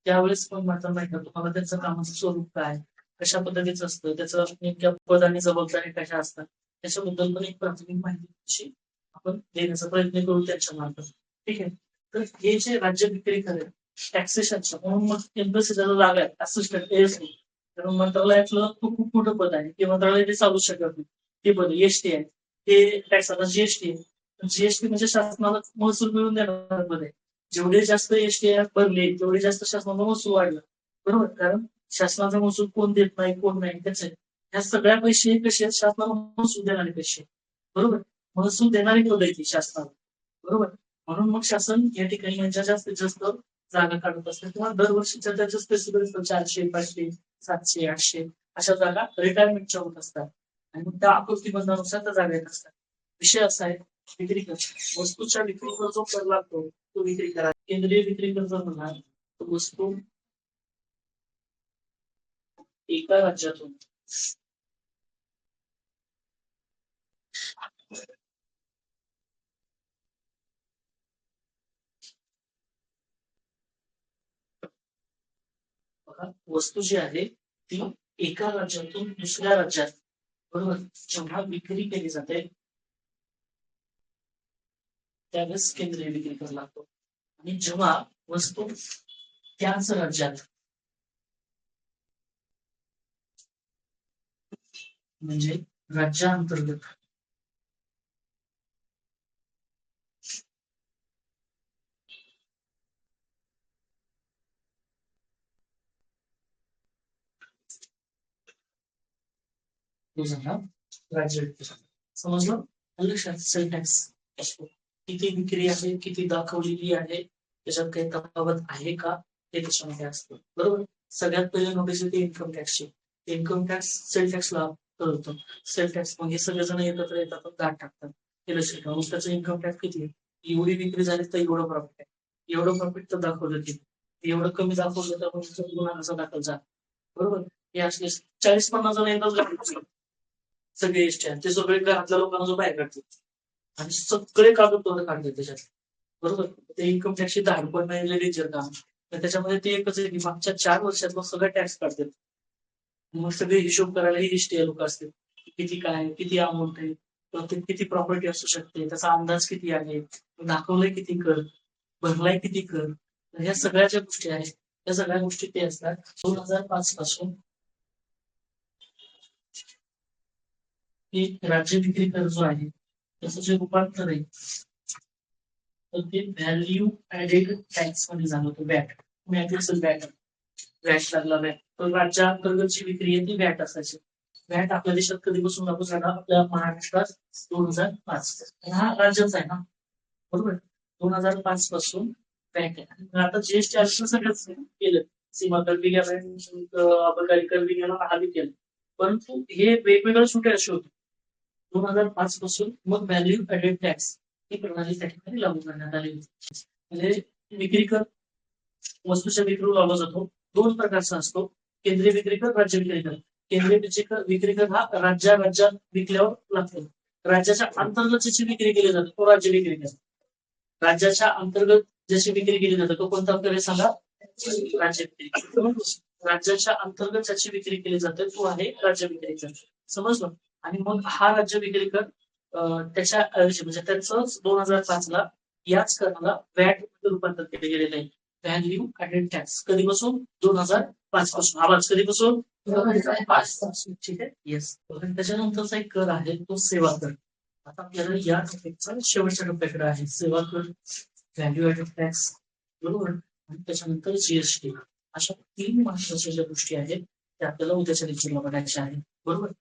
त्यावेळेस पण मात्र नाही का तुम्हाला त्यांचं कामाचं स्वरूप काय कशा पद्धतीचं असतं त्याचं नेमक्या पद आणि जबाबदारी कशा असतात त्याच्याबद्दल पण एक प्राथमिक माहिती आपण देण्याचा प्रयत्न करू त्यांच्या मार्फत ठीक आहे. तर हे जे राज्य विक्री करेल टॅक्सेशनच्या म्हणून मग एम्बसी त्याला जागा आहे असिस्टंट एएसडी कारण मंत्रालयातलं खूप खूप मोठं पद आहे ते मंत्रालय ते चालू शकत नाही ते पद एसटी आहे ते टॅक्स आता जीएसटी आहे जीएसटी म्हणजे शासनाला महसूल मिळून देणार पद आहे. जेवढे जास्त एसटी भरले तेवढे जास्त शासनाचा महसूल वाढला बरोबर कारण शासनाचा महसूल कोण देत नाही कोण नाही त्याच आहे. ह्या सगळ्या पैसे कसे आहेत शासनाला महसूल देणारे पैसे बरोबर महसूल देणारी पद आहे ती शासनाला बरोबर. म्हणून मग शासन या ठिकाणी यांच्या जास्तीत जास्त जागा काढत असते किंवा दरवर्षीच्या त्याच्या स्पेसिफिक 400-500-700-800 अशा जागा रिटायरमेंटच्या होत असतात आणि मग त्या आकृती बंधानुसार त्या जागा येत असतात. विषय असा आहे विक्री कर वस्तूच्या विक्रीवर जो कर लागतो तो विक्री करा केंद्रीय विक्री कर जर म्हणाल तर वस्तू एका राज्यातून वस्तू जी आहे ती एका राज्यातून दुसऱ्या राज्यात बरोबर जेव्हा विक्री केली जाते त्यावेळेस केंद्रीय विक्री कर लागतो आणि जेव्हा वस्तू त्याच राज्यात म्हणजे राज्याअंतर्गत राज्य समजलं लक्षात सेल टॅक्स असतो किती विक्री आहे किती दाखवलेली आहे त्याच्यात काही तफावत आहे का हे त्याच्यामध्ये असतं बरोबर. सगळ्यात पहिले नोटीस येते इन्कम टॅक्सची इन्कम टॅक्स सेल टॅक्सला कळवतो सेल टॅक्स मग हे सगळेजण एकत्र येतात दाट टाकतात हे लक्षात ठेवा मग त्याचं इन्कम टॅक्स किती आहे एवढी विक्री झाली तर एवढं प्रॉफिट आहे एवढं प्रॉफिट तर दाखवलं की एवढं कमी दाखवलं तर मग गुन्हा कसा दाखल झाला बरोबर. हे असले 40-50 जण एकदाच सगळे एसटी ते सगळे घरातल्या लोकांना जो बाहेर काढतात आणि सगळे कागदपत्र काढतात त्याच्यात बरोबर. ते इन्कम टॅक्सची धाडपण नाही डेंजर काम तर त्याच्यामध्ये ते एकच आहे की मागच्या 4 वर्षात मग सगळं टॅक्स काढतात मग सगळे हिशोब करायला ही एसटी लोक असतील किती काय किती अमाऊंट आहे प्रत्येक किती प्रॉपर्टी असू शकते त्याचा अंदाज किती आहे दाखवलंय किती कर भरलाय किती कर ह्या सगळ्या ज्या गोष्टी आहेत त्या सगळ्या गोष्टी ते असतात 2005 पासून की राज्य विक्री कर जो आहे त्याचं जे रूपांतर आहे तर ते व्हॅल्यू ऍडेड टॅक्स मध्ये झालं होतं वॅट. वॅट वॅट लागला वॅट. तर राज्यांतर्गतची विक्री आहे ती वॅट असायची. वॅट आपल्या देशात कधीपासून लागू झाला? आपल्या महाराष्ट्रात 2005. हा राज्याचा आहे ना, बरोबर. 2005 पासून वॅट आहे. आता जीएसटी असं सगळंच केलं. सीमा कर भी गेला, अबकारी कर भी गेला, हा बी केलं. परंतु हे वेगवेगळ्या सुट्या अशी होती. 2005 पासून मग व्हॅल्यू ऍडेड टॅक्स ही प्रणाली त्या ठिकाणी लागू करण्यात आली होती. म्हणजे विक्री कर वस्तूच्या विक्रीवर लावला जातो. 2 प्रकारचा असतो, केंद्रीय विक्री कर, राज्य विक्री कर. केंद्रीय विक्री कर हा राज्यात विकल्यावर लागतो. राज्याच्या अंतर्गत ज्याची विक्री केली जाते तो राज्य विक्री कर. राज्याच्या अंतर्गत ज्याची विक्री केली जाते तो कोणता कर आहे सांगा? राज्य विक्री कर. राज्याच्या अंतर्गत ज्याची विक्री केली जाते तो आहे राज्य विक्री कर. समजलं? आणि मग हा राज्य विक्री कर त्याच्या म्हणजे त्याचं 2005 ला याच कराला वॅट मध्ये रूपांतर केले गेलेलं आहे. Value added tax. कधीपासून? 2005 पासून. आवाज कधीपासून? 2005 पासून. ठीक आहे. येस. त्याच्यानंतरचा एक कर आहे तो सेवा कर. आता आपल्याला या टॉपिकचा शेवटच्या टप्प्याकडे आहे. सेवा कर, व्हॅल्यू ऍडेड टॅक्स, बरोबर, आणि त्याच्यानंतर जीएसटी. अशा 3 महत्वाच्या ज्या गोष्टी आहेत त्या आपल्याला उद्याच्या लेक्चरला बघायच्या आहेत. बरोबर.